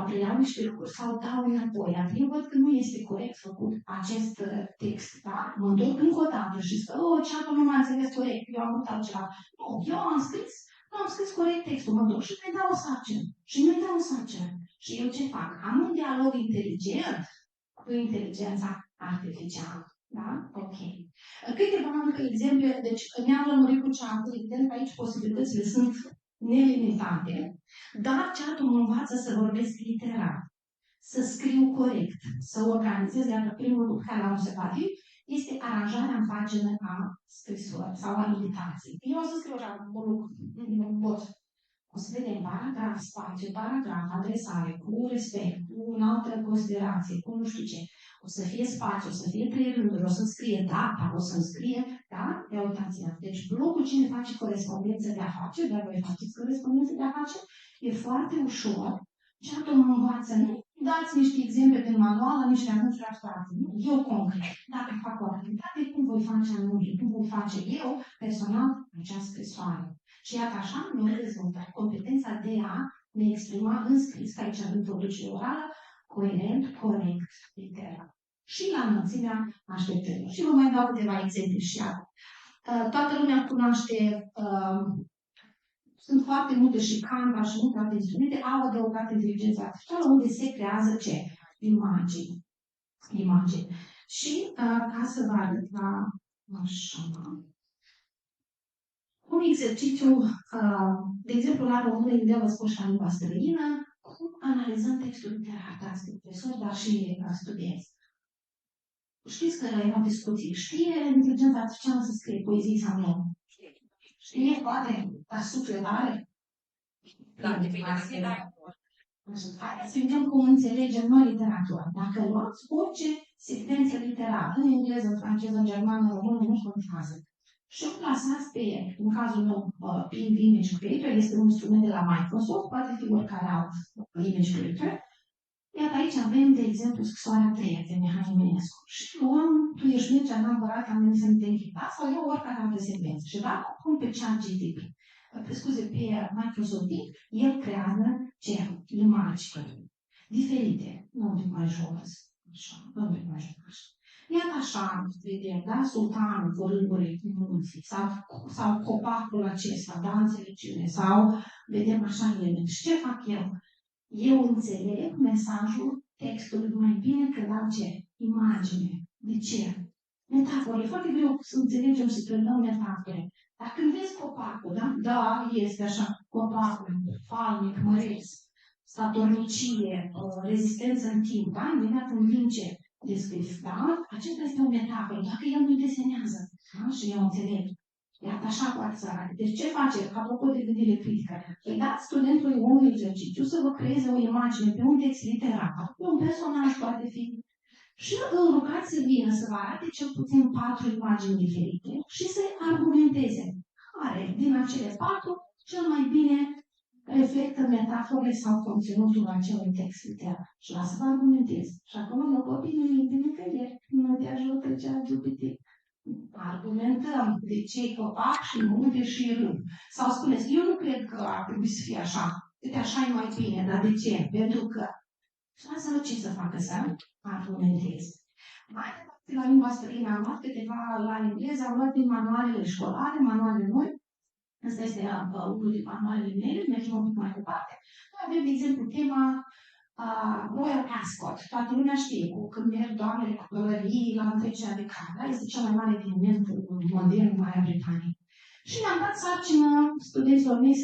Preiau niște lucruri sau dau înapoi. Dacă eu văd că nu este corect făcut acest text, da? Mă întorc încă o dată și zic, chat-ul nu m-a înțeles corect, eu am avut altceva. Nu, eu am scris corect textul, mă duc și mi dau o sarcină. Și eu ce fac? Am un dialog inteligent cu inteligența artificială. Da? Ok. Câteva încă exemple, deci ne-am lămurit cu chat-ul, evident că aici posibilitățile sunt nelimitate, dar chat-ul mă învață să vorbesc literal, să scriu corect, să organizez, iar primul lucru care l-am observat este aranjarea în pagină a scrisorii sau a invitației. Eu o să scriu așa, o să vedem paragraf, spațiu, paragraf, adresare, cu respect, cu o altă considerație, cu nu știu ce. O să fie spațiu, o să fie 3 rânduri, o să scrie data, o să scrie, da? Ia uitați-vă. Deci blocul cine face corespondență de afaceri, dar voi faceți corespondență de afaceri, e foarte ușor. Chat-ul mă învață, nu dați niște exemple din manual, niște anunțuri abstracte. Eu concret, dacă fac o activitate, cum voi face anunțul, cum voi face eu personal această scrisoare. Și iată așa, noi dezvoltăm competența de a ne exprima în scris, că aici avem introducere orală, coerent, corect, literal. Și la înălțimea așteptărilor. Și vă mai dau câteva exemple și iată. Toată lumea cunoaște, sunt foarte multe și Canva și multe alte instrumente, au adăugat inteligența artificială unde se creează ce? Imagini. Și ca să vă arăt la așa, un exercițiu, de exemplu, la română, ideea vă spun și la limba străină, cum analizăm textul literar, dați profesori, dar și studenți. Știți că era discuții. Știe inteligența artificială să scrie poezii sau nu? Știe, poate, dar suflet are? Da, depinde de Haideți să vedem cum înțelegem noi literatura. Dacă luați orice secvență literară, în engleză, în franceză, în germană, în română, nu contează. Și o plasați pe, în cazul meu, Bing Image Creator, este un instrument de la Microsoft, poate fi oricare alt Image Creator. Iată aici avem, de exemplu, scrisoarea 3 de Mihai Eminescu. Și luăm, tu ești Mircea, n-am vărat, am venit să-mi te închita, sau eu oricare altă secvență. Și dacă pun pe ChatGPT, pe Microsoft Bing, el creează ce? Imagini diferite. Nu un pic mai jos. Așa, nu un pic mai jos. Iată așa, vedem, da? Sultanul cu râuri munții, sau copacul acesta, da? Înțelepciune, sau vedem așa ele. Și ce fac eu? Eu înțeleg mesajul textului mai bine că dau ce? Imagine. De ce? Metafore. E foarte greu să înțelegem și să predăm metafore. Dar când vezi copacul, da? Da, este așa. Copacul, falnic, măreț, statornicie, rezistență în timp, da? Imediat în timp ce descris, da? Acesta este o metaforă. Dacă el nu desenează, da? Și eu înțeleg. Iată așa poate să arate. Deci ce face? Apropo de gândire critică. Îi dați studentului un exercițiu să vă creeze o imagine pe un text literar. Pe un personaj poate fi. Și îl rugați să vină să vă arate cel puțin 4 imagini diferite și să argumenteze care din acele 4 cel mai bine reflectă metafore sau conținutul acelui text literar. Și lasă să vă argumenteze. Și acum nu copii nimic de nicăieri. Nu te ajută ChatGPT. Argumentăm de ce copac și munte și râu. Sau spuneți, eu nu cred că ar trebui să fie așa. Uite, așa e mai bine, dar de ce? Pentru că. Și lasă-l ce să facă să argumenteze. Mai departe, la limba străină am luat câteva la engleză, am luat din manualele școlare, manualele noi. Asta este unul din manualele mele, mergem un pic mai departe. Noi avem, de exemplu, tema Royal Ascot. Toată lumea știe, când merg doamnele cu pălării la întrecerea de car. Este cel mai mare eveniment modern în Marea Britanie. Și le-am dat sarcină studenților mei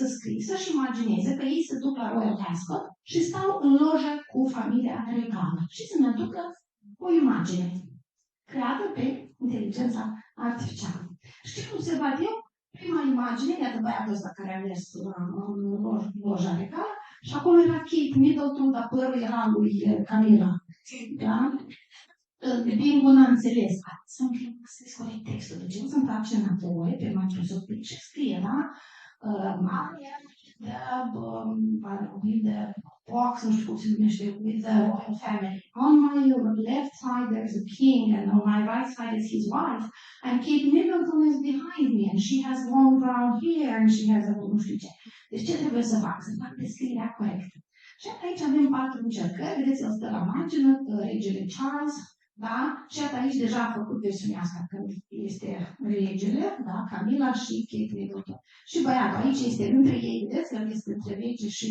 să-și imagineze că ei se duc la Royal Ascot și stau în lojă cu familia regală și să ne aducă o imagine creată pe inteligența artificială. Și cum se văd eu? Prima imagine, iată băiatul ăsta care a mers în loja regală și acolo era Kate Middleton, dar părul era lui Camila. Da? Bingo n-a înțeles. Să-mi scris corect textul. Deci eu să-mi fac înapoi pe Microsoft și scrie, da? with the box, nu știu cum se numește, with the royal family. On my left side there's a king and on my right side is his wife and Kate Middleton is behind me and she has long brown hair and she has a nu știu ce. Deci ce trebuie să fac? Să fac descrierea corectă. Și aici avem 4 încercări, vedeți, el stă la margină, regele Charles, da? Și aici deja a făcut versiunea asta, când este regele, da? Camila și Kate Middleton. Și băiatul aici este între ei, vedeți, el este între rege și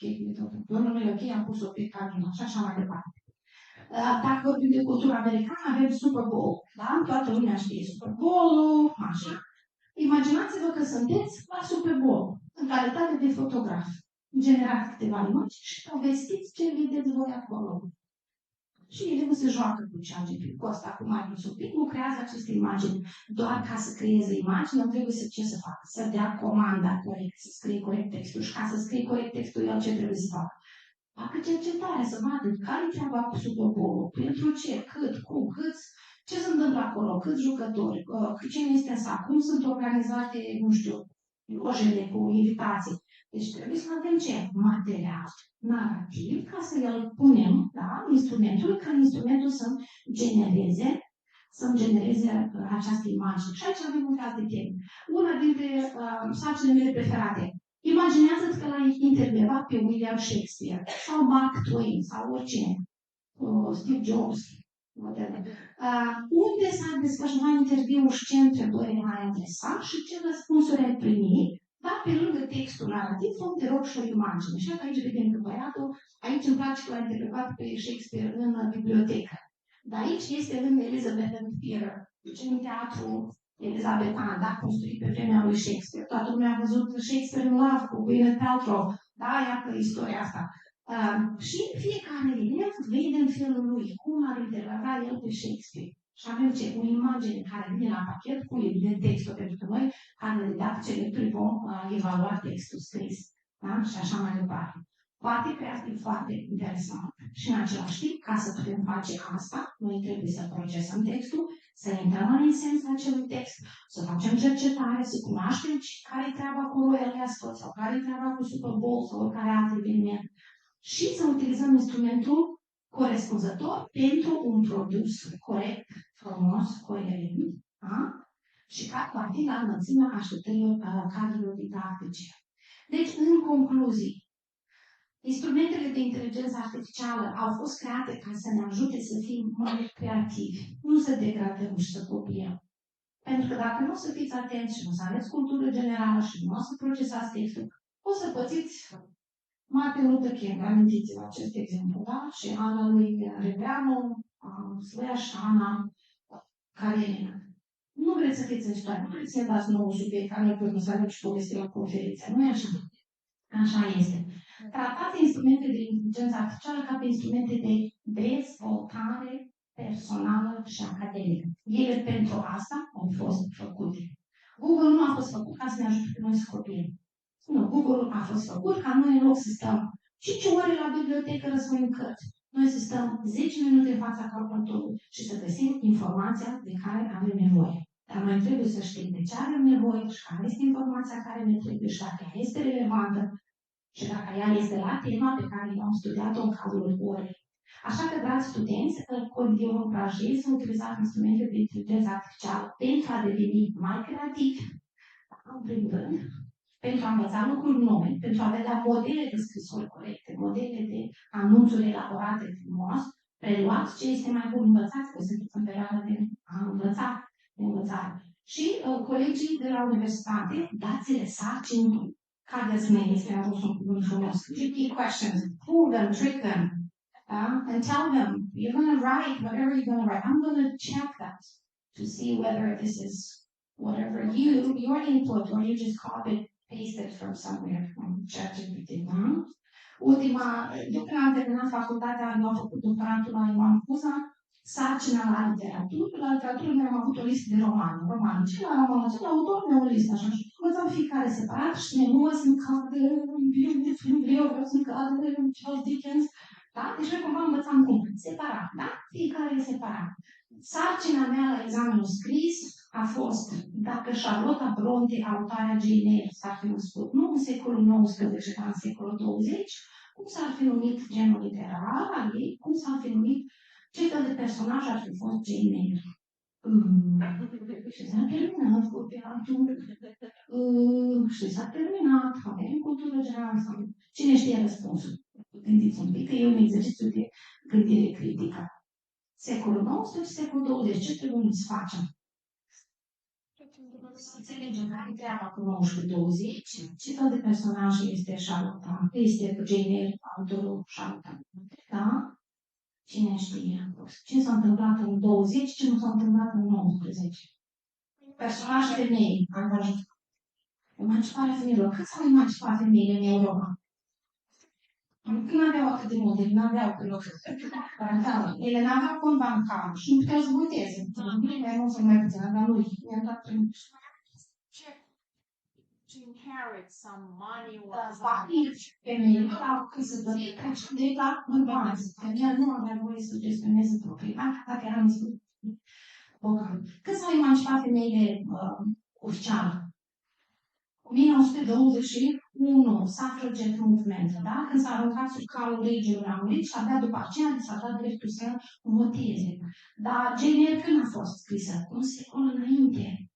Kate Middleton. Eu numele ok, am pus-o pe Camila și așa mai departe. Dacă vorbim de cultura americană, avem Super Bowl, da? Toată lumea știe Super Bowl-ul, așa. Imaginați-vă că sunteți la Super Bowl, în calitate de fotograf. Generați câteva imagini și povestiți ce vedeți voi acolo. Și el se joacă cu ChatGPT, cu asta, cu Microsoft. Nu creează aceste imagini doar ca să creeze imagini, nu trebuie să ce să facă? Să dea comanda corect, să scrie corect textul. Și ca să scrie corect textul, el ce trebuie să facă? Facă cercetarea, să vadă care-i treaba cu Super Bowl, pentru ce, cât, cum, câți, ce se întâmplă acolo, câți jucători, cine este în sat, cum sunt organizate, nu știu, lojele cu invitații. Deci trebuie să avem ce? Material narrativ ca să îl punem, da, instrumentul, ca instrumentul să-mi genereze această imagine. Și aici avem un caz de teme. Una dintre sarcinile mele preferate. Imaginează-ți că l-ai intervievat pe William Shakespeare sau Mark Twain sau oricine. Steve Jobs. Unde s-a desfășurat interviul și ce întrebări ai adresat și ce răspunsuri ai primit. Dar pe lângă textul narrativ, te rog și o imagine. Și aici vedem că băiatul, aici îmi place că l-a interpretat pe Shakespeare în bibliotecă. Dar aici este în Elizabethan Theatre, deci în teatru elizabetan, da, construit pe vremea lui Shakespeare. Toată lumea a văzut Shakespeare in Love cu Gwyneth Paltrow. Da, iată istoria asta. Și fiecare elev vede în felul lui cum ar interpreta el pe Shakespeare. Și avem ce? O imagine care vine la pachet cu evident textul, pentru că noi, candidat lectori, vom evalua textul scris. Da? Și așa mai departe. Poate că ar fi foarte interesant. Și în același timp, ca să putem face asta, noi trebuie să procesăm textul, să intrăm în esența acelui text, să facem cercetare, să cunoaștem care-i treaba cu Royal Ascot sau care-i treaba cu Super Bowl sau oricare alt eveniment. Și să utilizăm instrumentul corespunzător pentru un produs corect, frumos, coerent, da? Și care va fi la înălțimea așteptărilor cadrelor didactice. Deci, în concluzie, instrumentele de inteligență artificială au fost create ca să ne ajute să fim mai creativi, nu să degradăm și să copiem. Pentru că dacă nu o să fiți atenți și nu o să aveți cultură generală și nu o să procesați textul, o să pățiți Martin Luther King, amintiți-vă acest exemplu, da? Și Ana lui Rebeanu, / Ana Karenina. Nu vreți să fiți în situație, nu vreți să dați nou subiect, care noi putem să avem și povesti la conferințe, nu e așa? Așa este. Tratați instrumente de inteligență artificială ca pe instrumente de dezvoltare personală și academică. Ele pentru asta au fost făcute. Google nu a fost făcut ca să ne ajute pe noi să copiem. Nu, Google a fost făcut ca noi, în loc să stăm 5 ore la bibliotecă răsfoind cărți, noi să stăm 10 minute în fața calculatorului și să găsim informația de care avem nevoie. Dar noi trebuie să știm de ce avem nevoie și care este informația care ne trebuie și dacă ea este relevantă și dacă ea este la tema pe care am studiat-o în cadrul orei. Așa că, dragi studenți, eu vă încurajez să utilizați instrumente de inteligență artificială pentru a deveni mai creativi, în primul rând, pentru a învăța lucruri noi, pentru a vedea modele de scrisori corecte, modele de anunțuri elaborate frumos, preluați ce este mai bun, învățați, că sunteți în perioada de a învăța, de învățare. Și colegii de la universitate, dați-le sarcini, cadeți mei, este un cuvânt frumos, tricky questions, pull them, trick them, and tell them, you're going to write whatever you're going to write. I'm going to check that to see whether this is whatever your input, or you just copy pasted from somewhere from ChatGPT. Eu când am terminat facultatea, eu am făcut doctoratul la Ioan Cuza, sarcina la literatură. La literatură noi am avut o listă de romani. Celălalt roman, autor ne o listă așa. Și învățam fiecare separat și nevoie să-mi cadă, să-mi cadă, Charles Dickens. Da? Deci noi cumva învățam cum? Separat, da? Fiecare e separat. Sarcina mea la examenul scris a fost dacă Charlotte Bronte, autoarea Jane Eyre, s-ar fi născut nu în secolul XIX, dar în secolul 20, cum s-ar fi numit genul literar al ei, cum s-ar fi numit, ce fel de personaj ar fi fost Jane Eyre. Și s-a terminat copiatul. Și s-a terminat. Avem cultură generală. Cine știe răspunsul? Gândiți un pic că e un exercițiu de gândire critică. Secolul XIX, secolul 20. Ce trebuie să facem? Să înțelegem care e treaba cu 19-20. Ce fel de personaj este Charlotte? Este Jane Eyre, autorul Charlotte. Da? Cine știe? Ce s-a întâmplat în 20, ce nu s-a întâmplat în 19? Personaj femei, angajat. Emanciparea femeilor. Cât s-au emancipat femeile în Europa? Nu aveau atât de multe, nu aveau ele nu aveau cont bancar și nu puteau să voteze. Mai mult sau mai puțin, dar nu i-am dat prin... To inherit some money or Femeile au căsătorie, de la bărbați. Femeia nu avea voie să gestioneze proprii bani, dacă era bogat. Cât s-au emancipat femeile oficiale? 1921, suffragette movement, da? Când s-a aruncat sub calul regilor a murit și abia după aceea s-a dat dreptul să voteze. Dar Jane Eyre când a fost scrisă? Un secol înainte.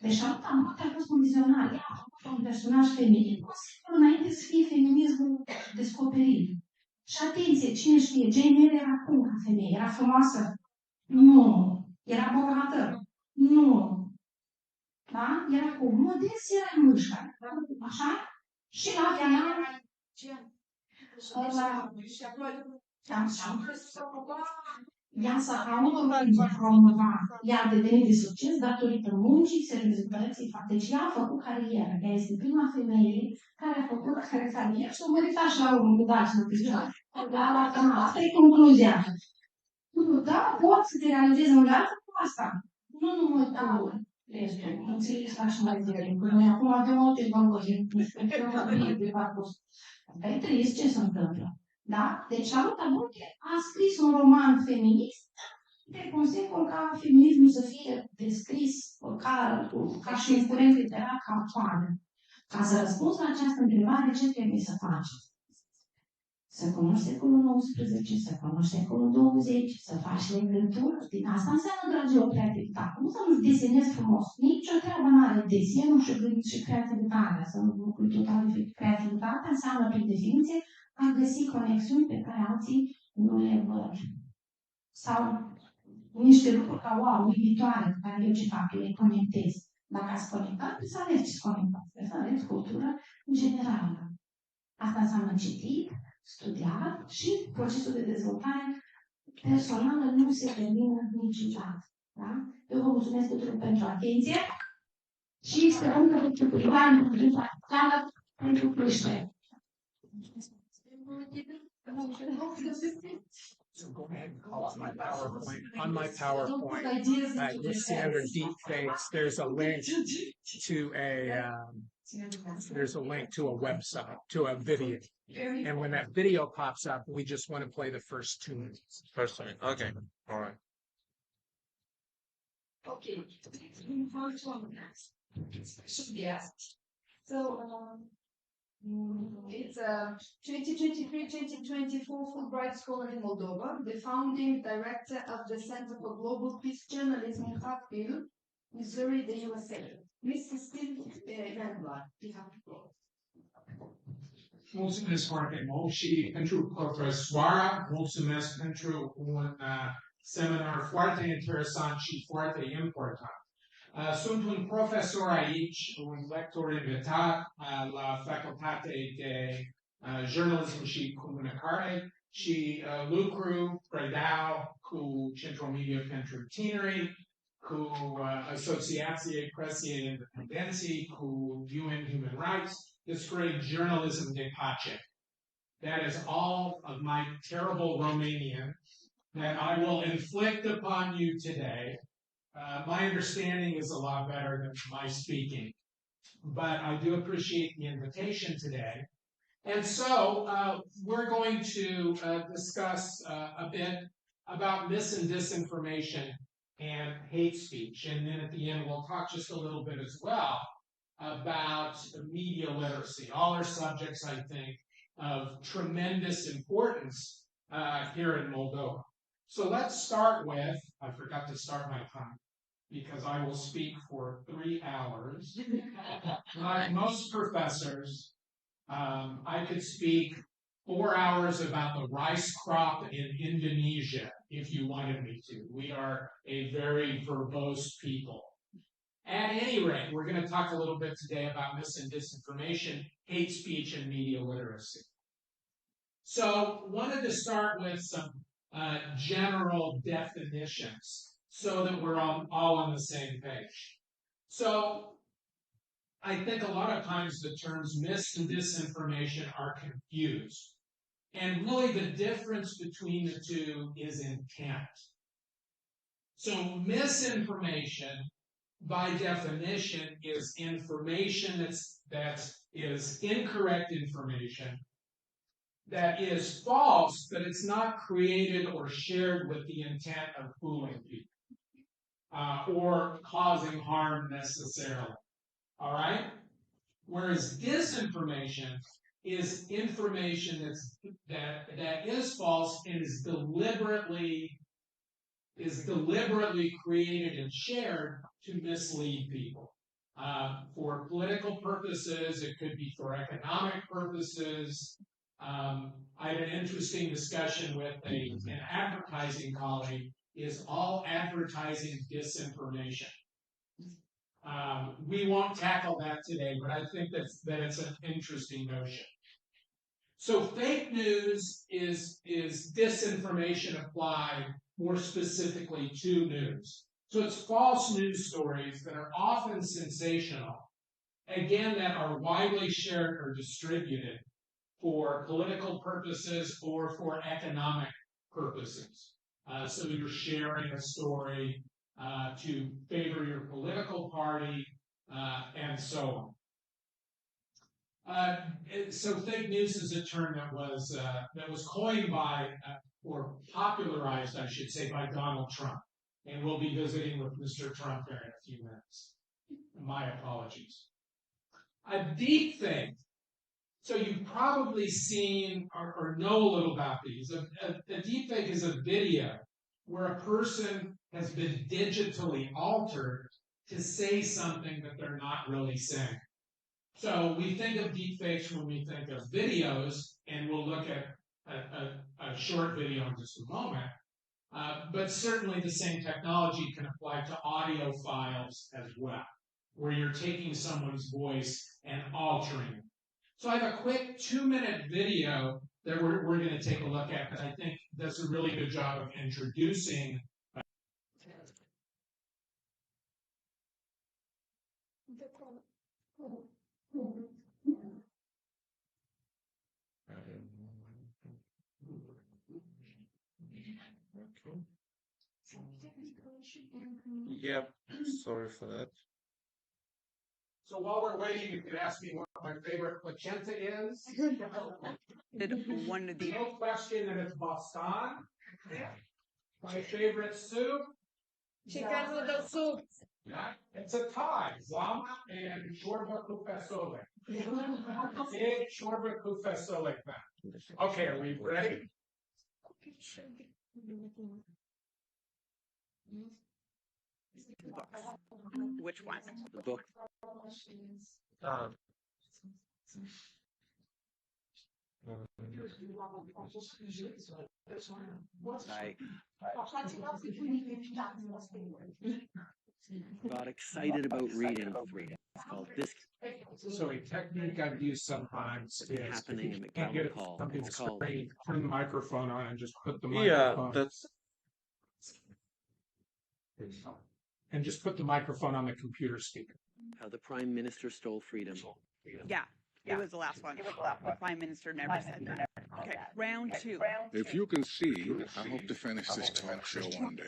Deci Charlotte a fost un vizionar. Ea a fost un personaj feminin. Un secol înainte să fie feminismul descoperit. Și atenție, cine știe, Jane Eyre era cum ca femeie? Era frumoasă? Nu. Era bogată? Nu. Da? Era cu modest, era în mâșcă. Așa? Și la final... Ea s-a promovat. Ea a devenit de succes datorită muncii, seriozității, deci ea a făcut carieră. Ea este prima femeie care a făcut carieră și a meritat și la urmă cu dacină picioare. Dar la final, asta e concluzia. Da, pot să te realizezi în viață cu asta. Nu numai cu restul. Nu înțelegi așa mai bine. Noi acum avem alte valori. Pentru că nu de parcurs. Asta e trist ce se întâmplă. Da? Deci Charlotte Bronte a scris un roman feminist de consecul ca feminismul să fie descris ca și un curent literar ca toată. Ca să răspunzi la această întrebare, ce trebuie să faci? Să cunoști secolul XIX, să cunoști secolul 20, să faci legătură. Din asta înseamnă, dragilor, creativitate. Nu să nu-ți desenezi frumos. Nici o treabă n-are desenul și creativitatea. Să nu lucruri total diferit. Creativitatea înseamnă, prin definiție, a găsi conexiuni pe care alții nu le văd. Sau niște lucruri ca wow, uimitoare, pe care eu ce fac, eu le conectez. Dacă ați conectat, trebuie să aveți ce conectați. Trebuie să aveți cultură generală. Asta înseamnă citit, studiat și procesul de dezvoltare personală nu se termină niciodată. Da? Eu vă mulțumesc tuturor pentru atenție și sperăm că veți utiliza pentru creștere. So go ahead and call up my PowerPoint. On my PowerPoint, you'll see under deep fakes, there's a link to a website, to a video. And when that video pops up, we just want to play the first 2 minutes. First time. Okay. All right. Okay. So, it's a 2023-2024 Fulbright Scholar in Moldova, the founding director of the Center for Global Peace Journalism in Hartfield, Missouri, the USA. Mr. Steve Vanguard, you have the floor. Mulțumesc foarte mult și pentru profesoara, mulțumesc pentru un seminar foarte interesant și foarte important. Sunt un profesor aici, un lector invitat la Facultate de Jurnalism și Comunicare și predau cu Centrul Media pentru Tineri, cu Asociația Presiei Independenții, cu UN Human Rights, despre journalism de pace. That is all of my terrible Romanian that I will inflict upon you today. My understanding is a lot better than my speaking, but I do appreciate the invitation today. And so we're going to discuss a bit about mis and disinformation and hate speech. And then at the end, we'll talk just a little bit as well about media literacy. All are subjects, I think, of tremendous importance here in Moldova. So let's start with, I forgot to start my time because I will speak for 3 hours. Like most professors, I could speak 4 hours about the rice crop in Indonesia if you wanted me to. We are a very verbose people. At any rate, we're going to talk a little bit today about mis and disinformation, hate speech, and media literacy. So, wanted to start with some general definitions so that we're all on the same page. So, I think a lot of times the terms mis and disinformation are confused. And really the difference between the two is intent. So misinformation, by definition, is information that is incorrect information, that is false, but it's not created or shared with the intent of fooling people or causing harm necessarily. All right? Whereas disinformation is information that is false and is deliberately created and shared to mislead people. For political purposes, it could be for economic purposes. I had an interesting discussion with an advertising colleague. Is all advertising disinformation? We won't tackle that today, but I think that it's an interesting notion. So fake news is disinformation applied more specifically to news. So it's false news stories that are often sensational, again, that are widely shared or distributed for political purposes or for economic purposes. So you're sharing a story to favor your political party, and so on. So fake news is a term that was coined by, or popularized, I should say, by Donald Trump. And we'll be visiting with Mr. Trump here in a few minutes. My apologies. A deep fake. So you've probably seen or know a little about these. A deep fake is a video where a person has been digitally altered to say something that they're not really saying. So we think of deepfakes when we think of videos, and we'll look at a short video in just a moment. But certainly the same technology can apply to audio files as well, where you're taking someone's voice and altering it. So I have a quick 2-minute video that we're going to take a look at that I think does a really good job of introducing. Yeah, sorry for that. So while we're waiting, you could ask me what my favorite placenta is. One of the No question that it's Boston. My favorite soup. Chicken noodle soup. Yeah, it's a tie. Llama and shorba cu fasole. Big shorba cu fasole fan. Okay, are we ready? Which one? The book. I got excited about reading. It's called This So a technique I've used sometimes is Happening in if you can't get McDonald Hall. something It's called straight, turn the microphone on and just put the Yeah, microphone. that's And just put the microphone on the computer speaker. How the Prime Minister Stole Freedom. Yeah, it was the last one. The Prime Minister never said that. Okay, round two. If you can see, I hope to finish this talk show one day.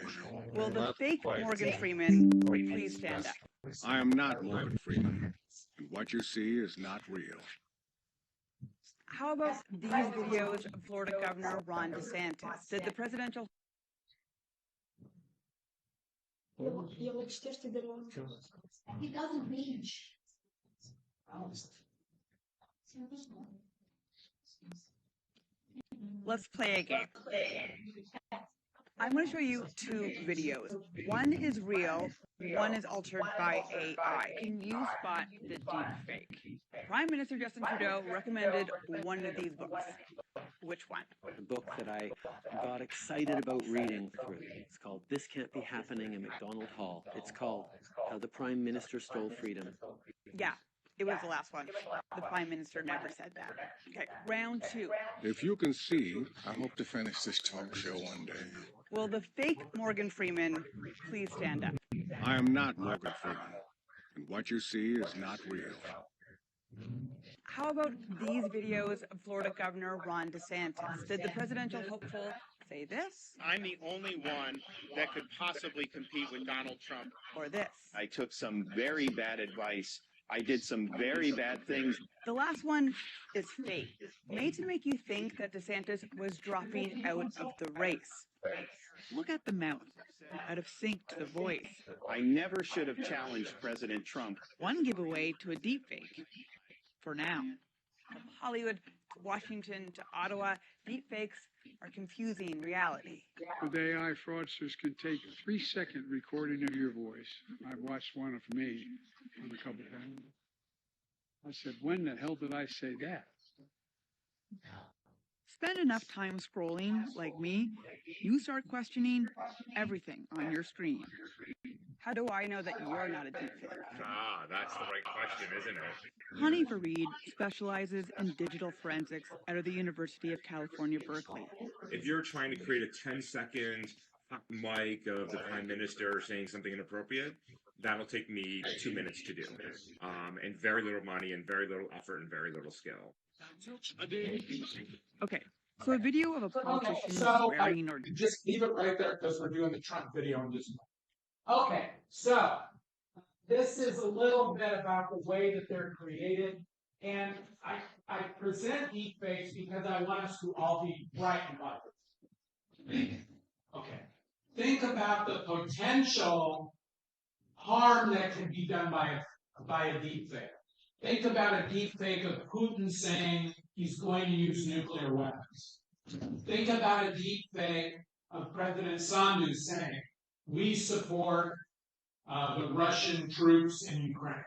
Will the fake Morgan Freeman please stand up? I am not Morgan Freeman. And what you see is not real. How about these videos of Florida Governor Ron DeSantis? Did the presidential El îl citește de la... It doesn't change. Let's play a game. I'm going to show you two videos. One is real, one is altered by AI. Can you spot the deep fake? Prime Minister Justin Trudeau recommended one of these books. Which one? A book that I got excited about reading through. It's called This Can't Be Happening in MacDonald Hall. It's called How the Prime Minister Stole Freedom. Yeah, it was the last one. The Prime Minister never said that. Okay, round two. If you can see, I hope to finish this talk show one day. Will the fake Morgan Freeman please stand up? I am not Morgan Freeman, and what you see is not real. How about these videos of Florida Governor Ron DeSantis? Did the presidential hopeful say this? I'm the only one that could possibly compete with Donald Trump. Or this? I took some very bad advice. I did some very bad things. The last one is fake, made to make you think that DeSantis was dropping out of the race. Look at the mouth, out of sync to the voice. I never should have challenged President Trump. One giveaway to a deepfake. For now. From Hollywood to Washington to Ottawa, deepfakes are confusing reality. With AI, fraudsters could take a 3-second recording of your voice. I've watched one of me a couple of times. I said, when the hell did I say that? Spend enough time scrolling, like me, you start questioning everything on your screen. How do I know that you're not a deepfake? Ah, that's the right question, isn't it? Honey Farid specializes in digital forensics out of the University of California, Berkeley. If you're trying to create a 10-second hot mic of the Prime Minister saying something inappropriate, that'll take me 2 minutes to do. And very little money and very little effort and very little skill. Okay, so a video of a politician swearing or... Just leave it right there because we're doing the Trump video in this moment. Okay, so this is a little bit about the way that they're created. And I present deepfakes because I want us to all be frightened by this. Okay, think about the potential harm that can be done by a deepfake. Think about a deepfake of Putin saying he's going to use nuclear weapons. Think about a deepfake of President Sandu saying, we support the Russian troops in Ukraine.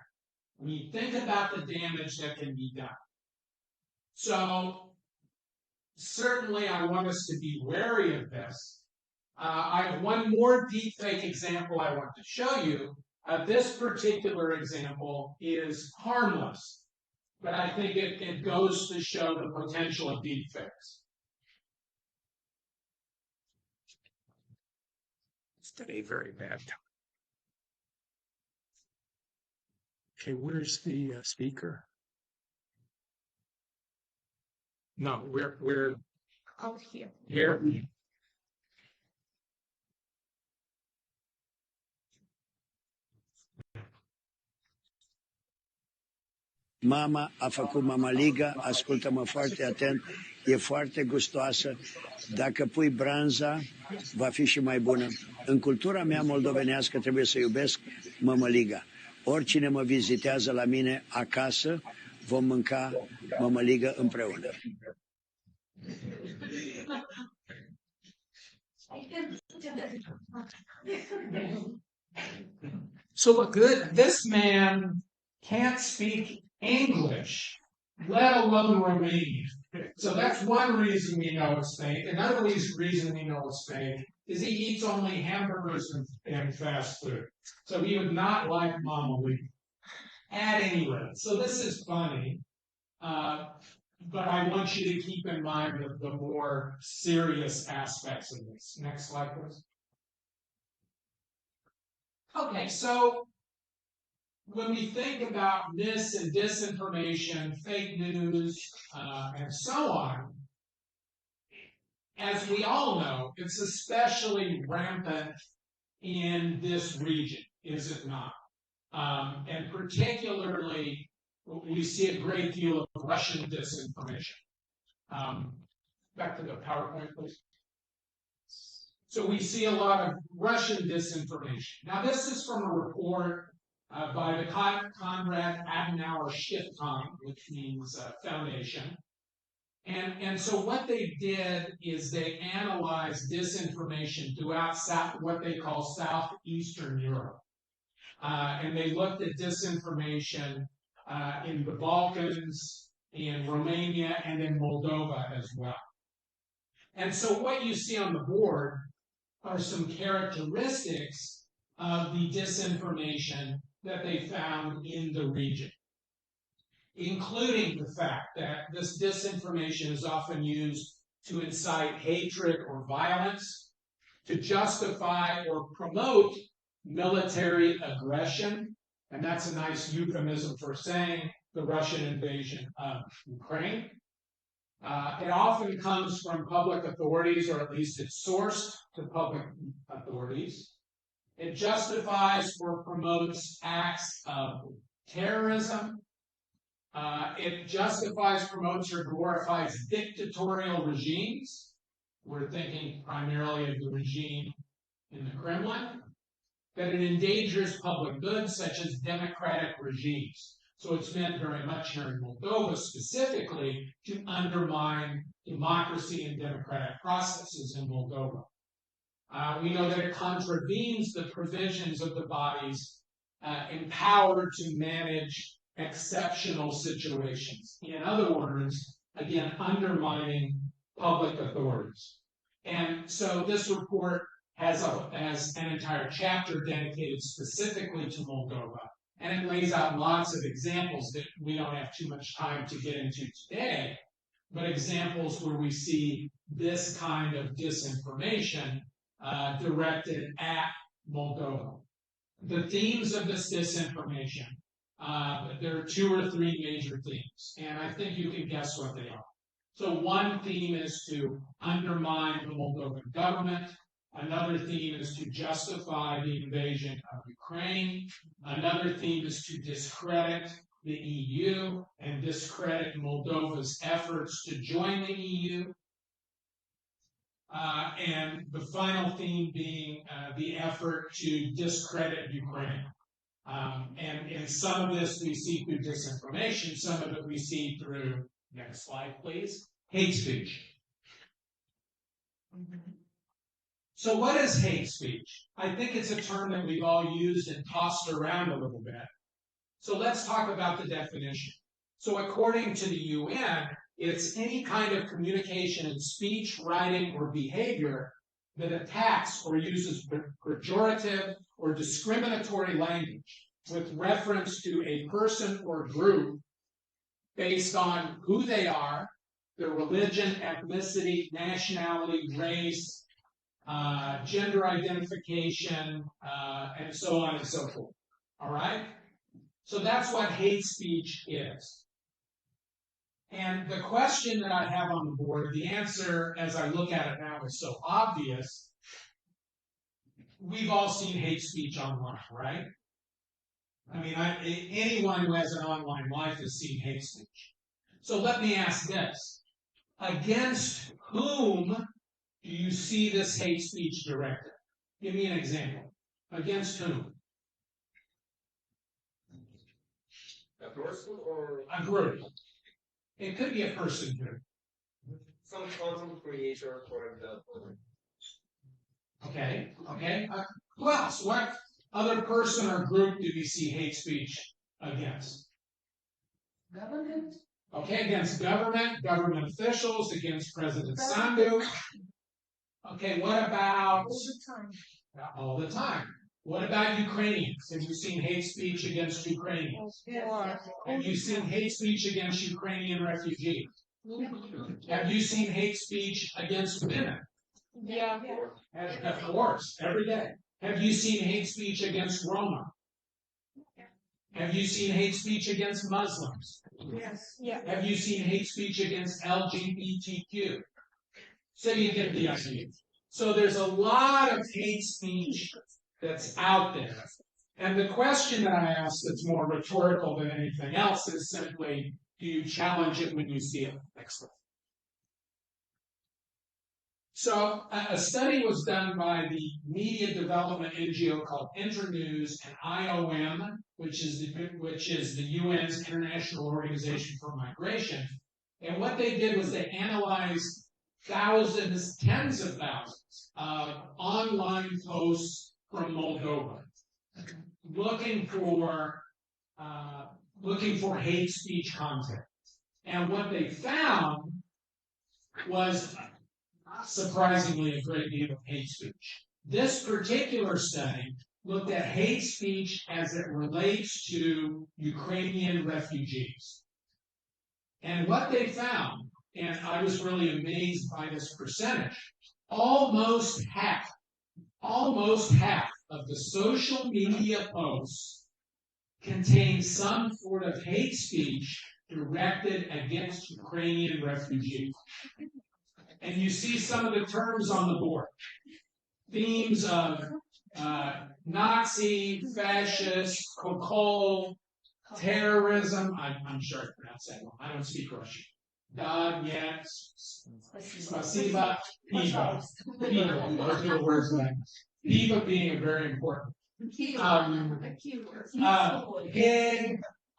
I mean, think about the damage that can be done. So, certainly I want us to be wary of this. I have one more deepfake example I want to show you. This particular example is harmless, but I think it goes to show the potential of deepfakes. It's today very bad time. Okay, where's the speaker? No, we're Out here. here. Mama a făcut mămăligă, ascultă-mă foarte atent, e foarte gustoasă. Dacă pui branza, va fi și mai bună. În cultura mea moldovenească trebuie să iubesc mămăliga. Oricine mă vizitează la mine acasă, vom mânca mămăligă împreună. So look, this man can't speak English, let alone Romanian. So that's one reason we know it's fake. Another reason we know it's fake is he eats only hamburgers and fast food. So he would not like Mama Lee. At any rate, so this is funny, but I want you to keep in mind the more serious aspects of this. Next slide, please. Okay, so when we think about mis and disinformation, fake news, and so on, as we all know, it's especially rampant in this region, is it not? And particularly, we see a great deal of Russian disinformation. Back to the PowerPoint, please. So we see a lot of Russian disinformation. Now, this is from a report by the Konrad Adenauer Stiftung, which means foundation. And so what they did is they analyzed disinformation throughout what they call Southeastern Europe. And they looked at disinformation in the Balkans, in Romania, and in Moldova as well. And so what you see on the board are some characteristics of the disinformation that they found in the region, including the fact that this disinformation is often used to incite hatred or violence, to justify or promote military aggression, and that's a nice euphemism for saying the Russian invasion of Ukraine. It often comes from public authorities, or at least it's sourced to public authorities. It justifies or promotes acts of terrorism. It justifies, promotes, or glorifies dictatorial regimes. We're thinking primarily of the regime in the Kremlin. That it endangers public goods, such as democratic regimes. So it's meant very much here in Moldova specifically to undermine democracy and democratic processes in Moldova. We know that it contravenes the provisions of the bodies empowered to manage exceptional situations. In other words, again, undermining public authorities. And so this report has an entire chapter dedicated specifically to Moldova. And it lays out lots of examples that we don't have too much time to get into today, but examples where we see this kind of disinformation directed at Moldova. The themes of this disinformation, there are 2 or 3 major themes, and I think you can guess what they are. So one theme is to undermine the Moldovan government. Another theme is to justify the invasion of Ukraine. Another theme is to discredit the EU and discredit Moldova's efforts to join the EU. And the final theme being the effort to discredit Ukraine. And in some of this we see through disinformation, some of it we see through, next slide please, hate speech. So what is hate speech? I think it's a term that we've all used and tossed around a little bit. So let's talk about the definition. So according to the UN, it's any kind of communication in speech, writing, or behavior that attacks or uses pejorative or discriminatory language with reference to a person or group based on who they are, their religion, ethnicity, nationality, race, gender identification, and so on and so forth. All right? So that's what hate speech is. And the question that I have on the board, the answer as I look at it now is so obvious. We've all seen hate speech online, right? I mean, anyone who has an online life has seen hate speech. So let me ask this. Against whom do you see this hate speech directed? Give me an example. Against whom? A person or a group. It could be a person group. Some content creator, for example. Okay. Who else? What other person or group do we see hate speech against? Government. Okay, against government officials, against President Sandu. Okay, what about... All the time. All the time. What about Ukrainians? Have you seen hate speech against Ukrainians? Yes. Have you seen hate speech against Ukrainian refugees? Have you seen hate speech against women? Yeah. Of course, every day. Have you seen hate speech against Roma? Have you seen hate speech against Muslims? Yes. Yeah. Have you seen hate speech against LGBTQ? So you get the idea. So there's a lot of hate speech that's out there. And the question that I ask that's more rhetorical than anything else is simply, do you challenge it when you see it? Next slide. So a study was done by the media development NGO called Internews and IOM, which is the UN's International Organization for Migration. And what they did was they analyzed thousands, tens of thousands of online posts from Moldova, looking for hate speech content. And what they found was surprisingly a great deal of hate speech. This particular study looked at hate speech as it relates to Ukrainian refugees. And what they found, and I was really amazed by this percentage, almost half of the social media posts contain some sort of hate speech directed against Ukrainian refugees. And you see some of the terms on the board. Themes of Nazi, fascist, Kokol, terrorism. I'm sure I pronounced that wrong. I don't speak Russian. Donyet, Spasiba, Piva. Piva, those are the words that I use. Piva being a very important. Gig,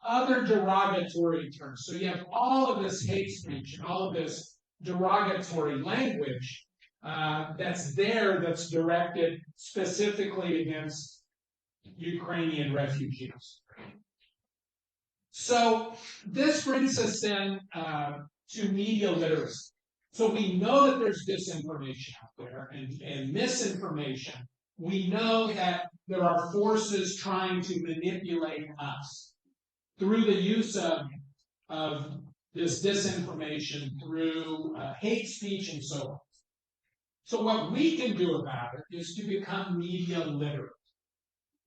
other derogatory terms. So you have all of this hate speech and all of this derogatory language that's directed specifically against Ukrainian refugees. So this brings us then to media literacy. So we know that there's disinformation out there and misinformation. We know that there are forces trying to manipulate us through the use of this disinformation, through hate speech and so on. So what we can do about it is to become media literate.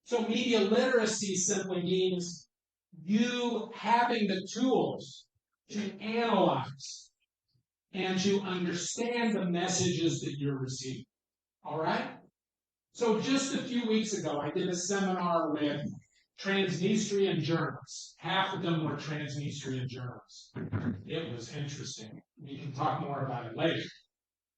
So media literacy simply means you having the tools to analyze and to understand the messages that you're receiving. All right? So just a few weeks ago, I did a seminar with Transnistrian journalists. Half of them were Transnistrian journalists. It was interesting. We can talk more about it later.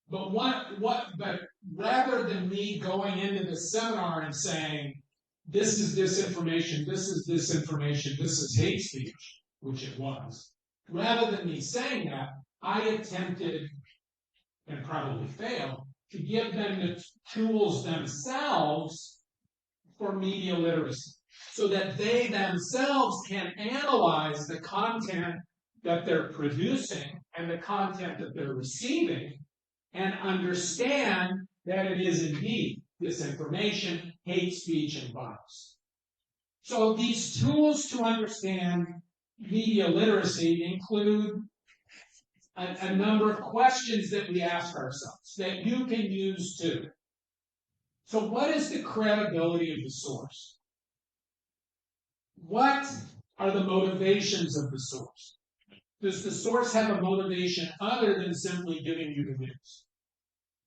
But but rather than me going into the seminar and saying, this is disinformation, this is disinformation, this is hate speech, which it was, rather than me saying that, I attempted, and probably failed, to give them the tools themselves for media literacy, so that they themselves can analyze the content that they're producing and the content that they're receiving and understand that it is indeed disinformation, hate speech, and violence. So these tools to understand media literacy include a number of questions that we ask ourselves that you can use too. So what is the credibility of the source? What are the motivations of the source? Does the source have a motivation other than simply giving you the news?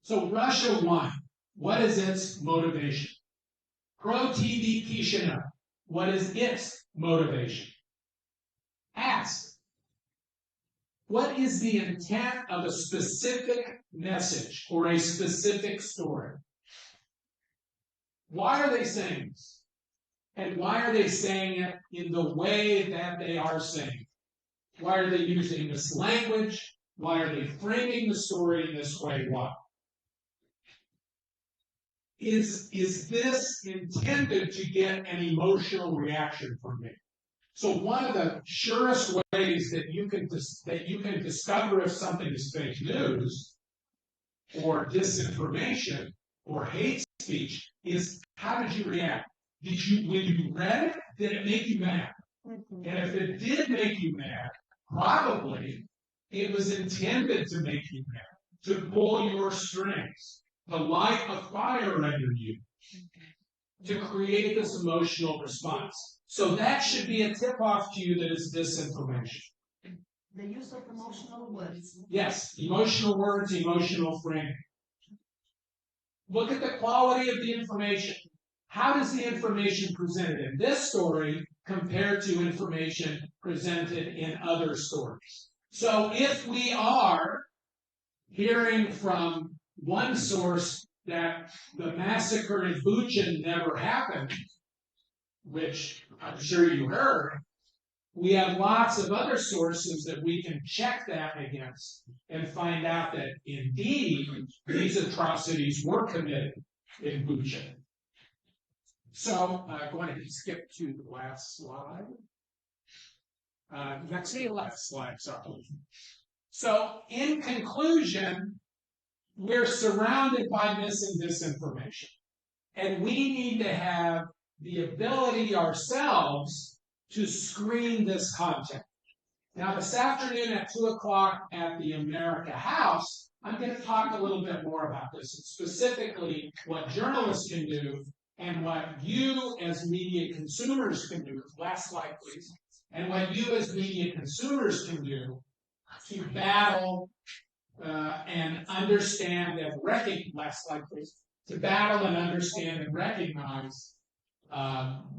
So Russia One, what is its motivation? Pro TV Kishinev, what is its motivation? Ask, what is the intent of a specific message or a specific story? Why are they saying this? And why are they saying it in the way that they are saying it? Why are they using this language? Why are they framing the story in this way? Why? Is this intended to get an emotional reaction from me? So one of the surest ways that you can discover if something is fake news or disinformation or hate speech is, how did you react? When you read it, did it make you mad? And if it did make you mad, probably it was intended to make you mad, to pull your strings, to light a fire under you, to create this emotional response. So that should be a tip-off to you that it's disinformation. The use of emotional words. Yes, emotional words, emotional framing. Look at the quality of the information. How does the information presented in this story compare to information presented in other stories? So if we are hearing from one source that the massacre in Bucha never happened, which I'm sure you heard, we have lots of other sources that we can check that against and find out that indeed these atrocities were committed in Bucha. So, go ahead and skip to the last slide. Next to the last slide, sorry. So, in conclusion, we're surrounded by mis and disinformation. And we need to have the ability ourselves to screen this content. Now, this afternoon at 2 o'clock at the America House, I'm going to talk a little bit more about this, and specifically what journalists can do and what you as media consumers can do. Last slide, please. And what you as media consumers can do to battle and understand and recognize, last slide, please, to battle and understand and recognize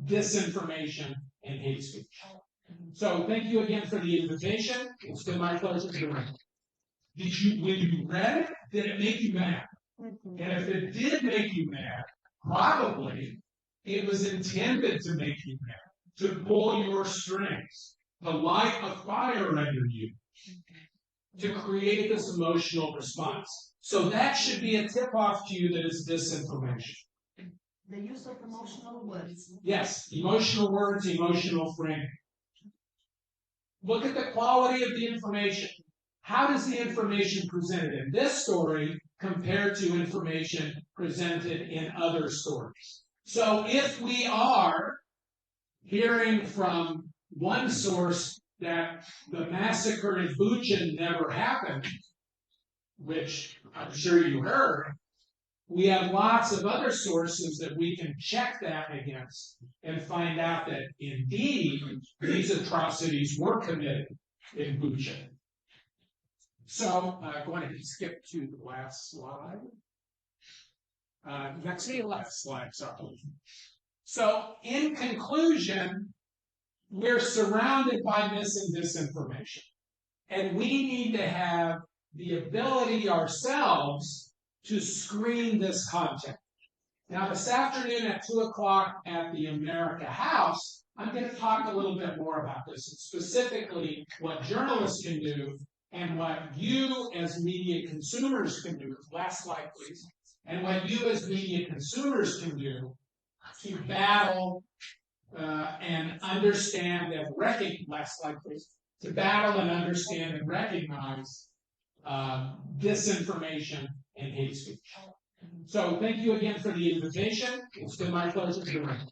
disinformation and hate speech. So thank you again for the invitation. It's been my pleasure to read. Did you, when you read it, did it make you mad? And if it did make you mad, probably it was intended to make you mad, to pull your strings, to light a fire under you, to create this emotional response. So that should be a tip-off to you that it's disinformation. The use of emotional words. Yes, emotional words, emotional framing. Look at the quality of the information. How does the information presented in this story compare to information presented in other stories? So if we are hearing from one source that the massacre in Bucha never happened, which I'm sure you heard, we have lots of other sources that we can check that against and find out that indeed these atrocities were committed in Bucha. So, go ahead and skip to the last slide. Next to the last slide, sorry. So, in conclusion, we're surrounded by mis and disinformation. And we need to have the ability ourselves to screen this content. Now, this afternoon at 2 o'clock at the America House, I'm going to talk a little bit more about this, and specifically what journalists can do and what you as media consumers can do. Last slide, please. And what you as media consumers can do to battle and understand and recognize, last slide, please, to battle and understand and recognize disinformation and hate speech. So thank you again for the invitation. It's been my pleasure to read.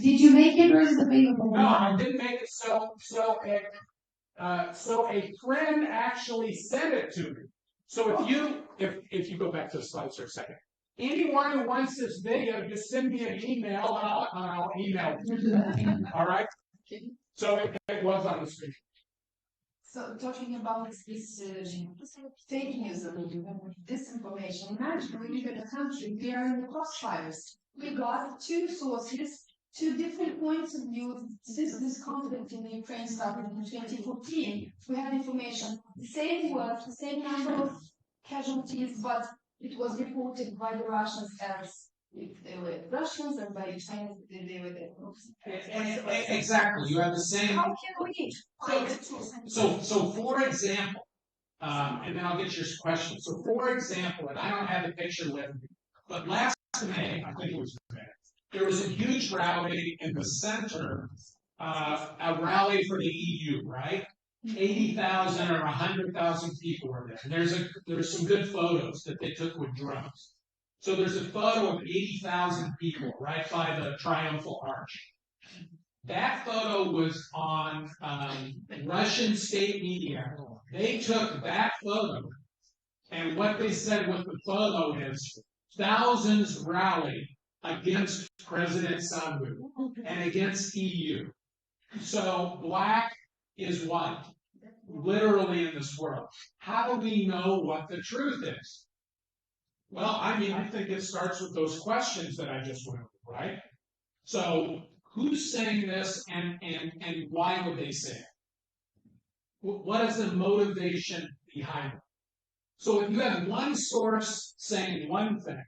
Did you make it or is it available? No, I didn't make it. So a friend actually sent it to me. So if you go back to the slides for a second, anyone who wants this video, just send me an email and I'll email it. All right. So it was on the screen. So talking about this fake news and disinformation, imagine we live in a country, we are in the crossfires. We got two sources, two different points of view. This conflict in the Ukraine started in 2014. We had information, the same words, the same number of casualties, but it was reported by the Russians as if they were Russians and by the Chinese they were the Exactly. You have the same. How can we find the truth? So for example, and then I'll get your question. So for example, and I don't have the picture with me, but last May, I think it was May, there was a huge rally in the center, a rally for the EU, right? 80,000 or 100,000 people were there. And there's some good photos that they took with drones. So there's a photo of 80,000 people right by the Triumphal Arch. That photo was on Russian state media. They took that photo, and what they said with the photo is thousands rallied against President Sandu and against EU. So black is white, literally in this world. How do we know what the truth is? Well, I think it starts with those questions that I just went over, right? So who's saying this and why would they say it? What is the motivation behind it? So if you have one source saying one thing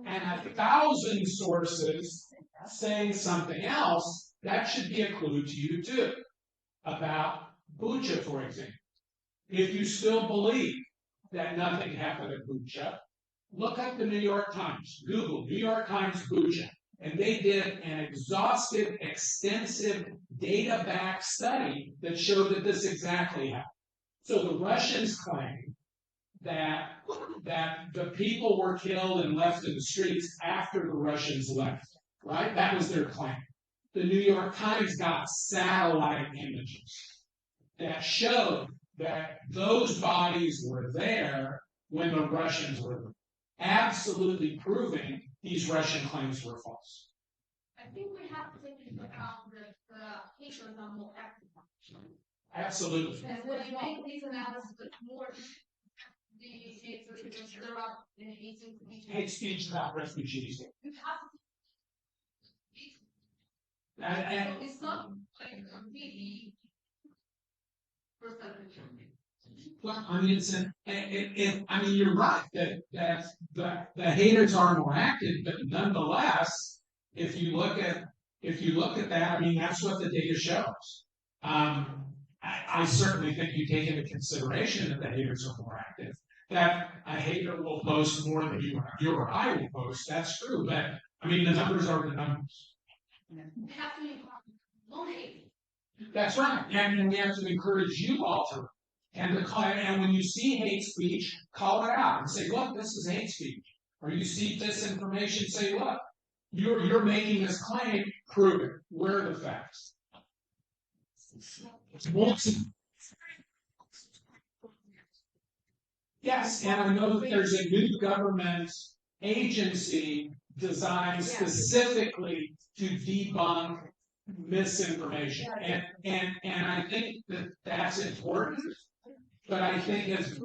and 1,000 sources saying something else, that should be a clue to you too. About Bucha, for example. If you still believe that nothing happened at Bucha, look up the New York Times. Google New York Times Bucha. And they did an exhaustive, extensive, data-backed study that showed that this exactly happened. So the Russians claim that the people were killed and left in the streets after the Russians left, right? That was their claim. The New York Times got satellite images that showed that those bodies were there when the Russians were there, absolutely proving these Russian claims were false. I think we have to take into account that haters are more active. Absolutely. And when you make these analyses, more there are hate speech about refugees. It's not like completely percentage. Well, I mean, I mean, you're right that the haters are more active, but nonetheless, if you look at that, I mean, that's what the data shows. I certainly think you take into consideration that the haters are more active. That a hater will post more than you or I will post. That's true, but I mean, the numbers are the numbers. We have to no hate. That's right, and we have to encourage you all to. And when you see hate speech, call it out and say, look, this is hate speech. Or you see disinformation, say, look, you're making this claim, prove it. Where are the facts? Yes, and I know that there's a new government agency designed specifically to debunk misinformation. And I think that that's important. But I think as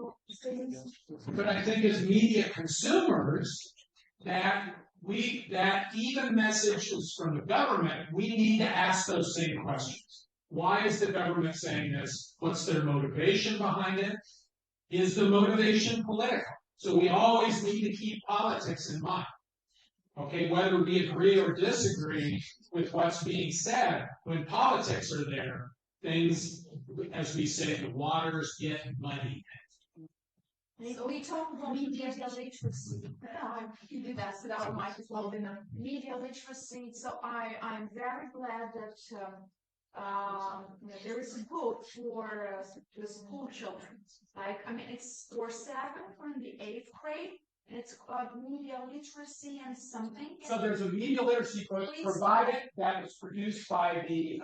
media consumers, that even messages from the government, we need to ask those same questions. Why is the government saying this? What's their motivation behind it? Is the motivation political? So we always need to keep politics in mind. Okay, whether we agree or disagree with what's being said, when politics are there, things, as we say, the waters get muddy. So we talk about media literacy. You did that without a microphone in media literacy. So I'm very glad that there is a book for the school children. Like, I mean, it's for 7th and the 8th grade. And it's called Media Literacy and something. So there's a media literacy book provided that was produced by the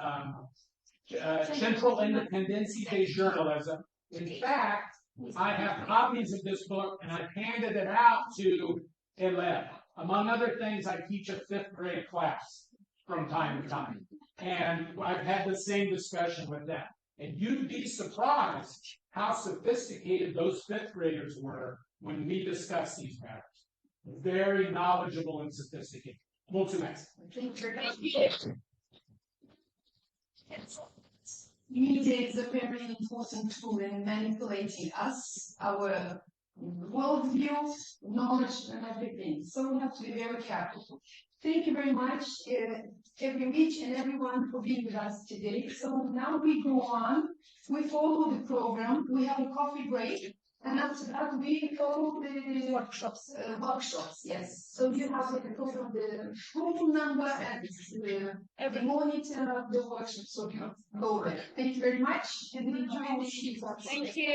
Central Independencia de Journalism. In fact, I have copies of this book and I've handed it out to ELEV. Among other things, I teach a 5th grade class from time to time. And I've had the same discussion with them. And you'd be surprised how sophisticated those 5th graders were when we discuss these matters. Very knowledgeable and sophisticated. Mulțumesc. Media is a very important tool in manipulating us, our worldview, knowledge, and everything. So we have to be very careful. Thank you very much, each and everyone, for being with us today. So now we go on. We follow the program. We have a coffee break. And after that, we follow the workshops. Yes. So you have the phone number and the monitor of the workshop. So go there. Thank you very much. And enjoy the evening. Thank you.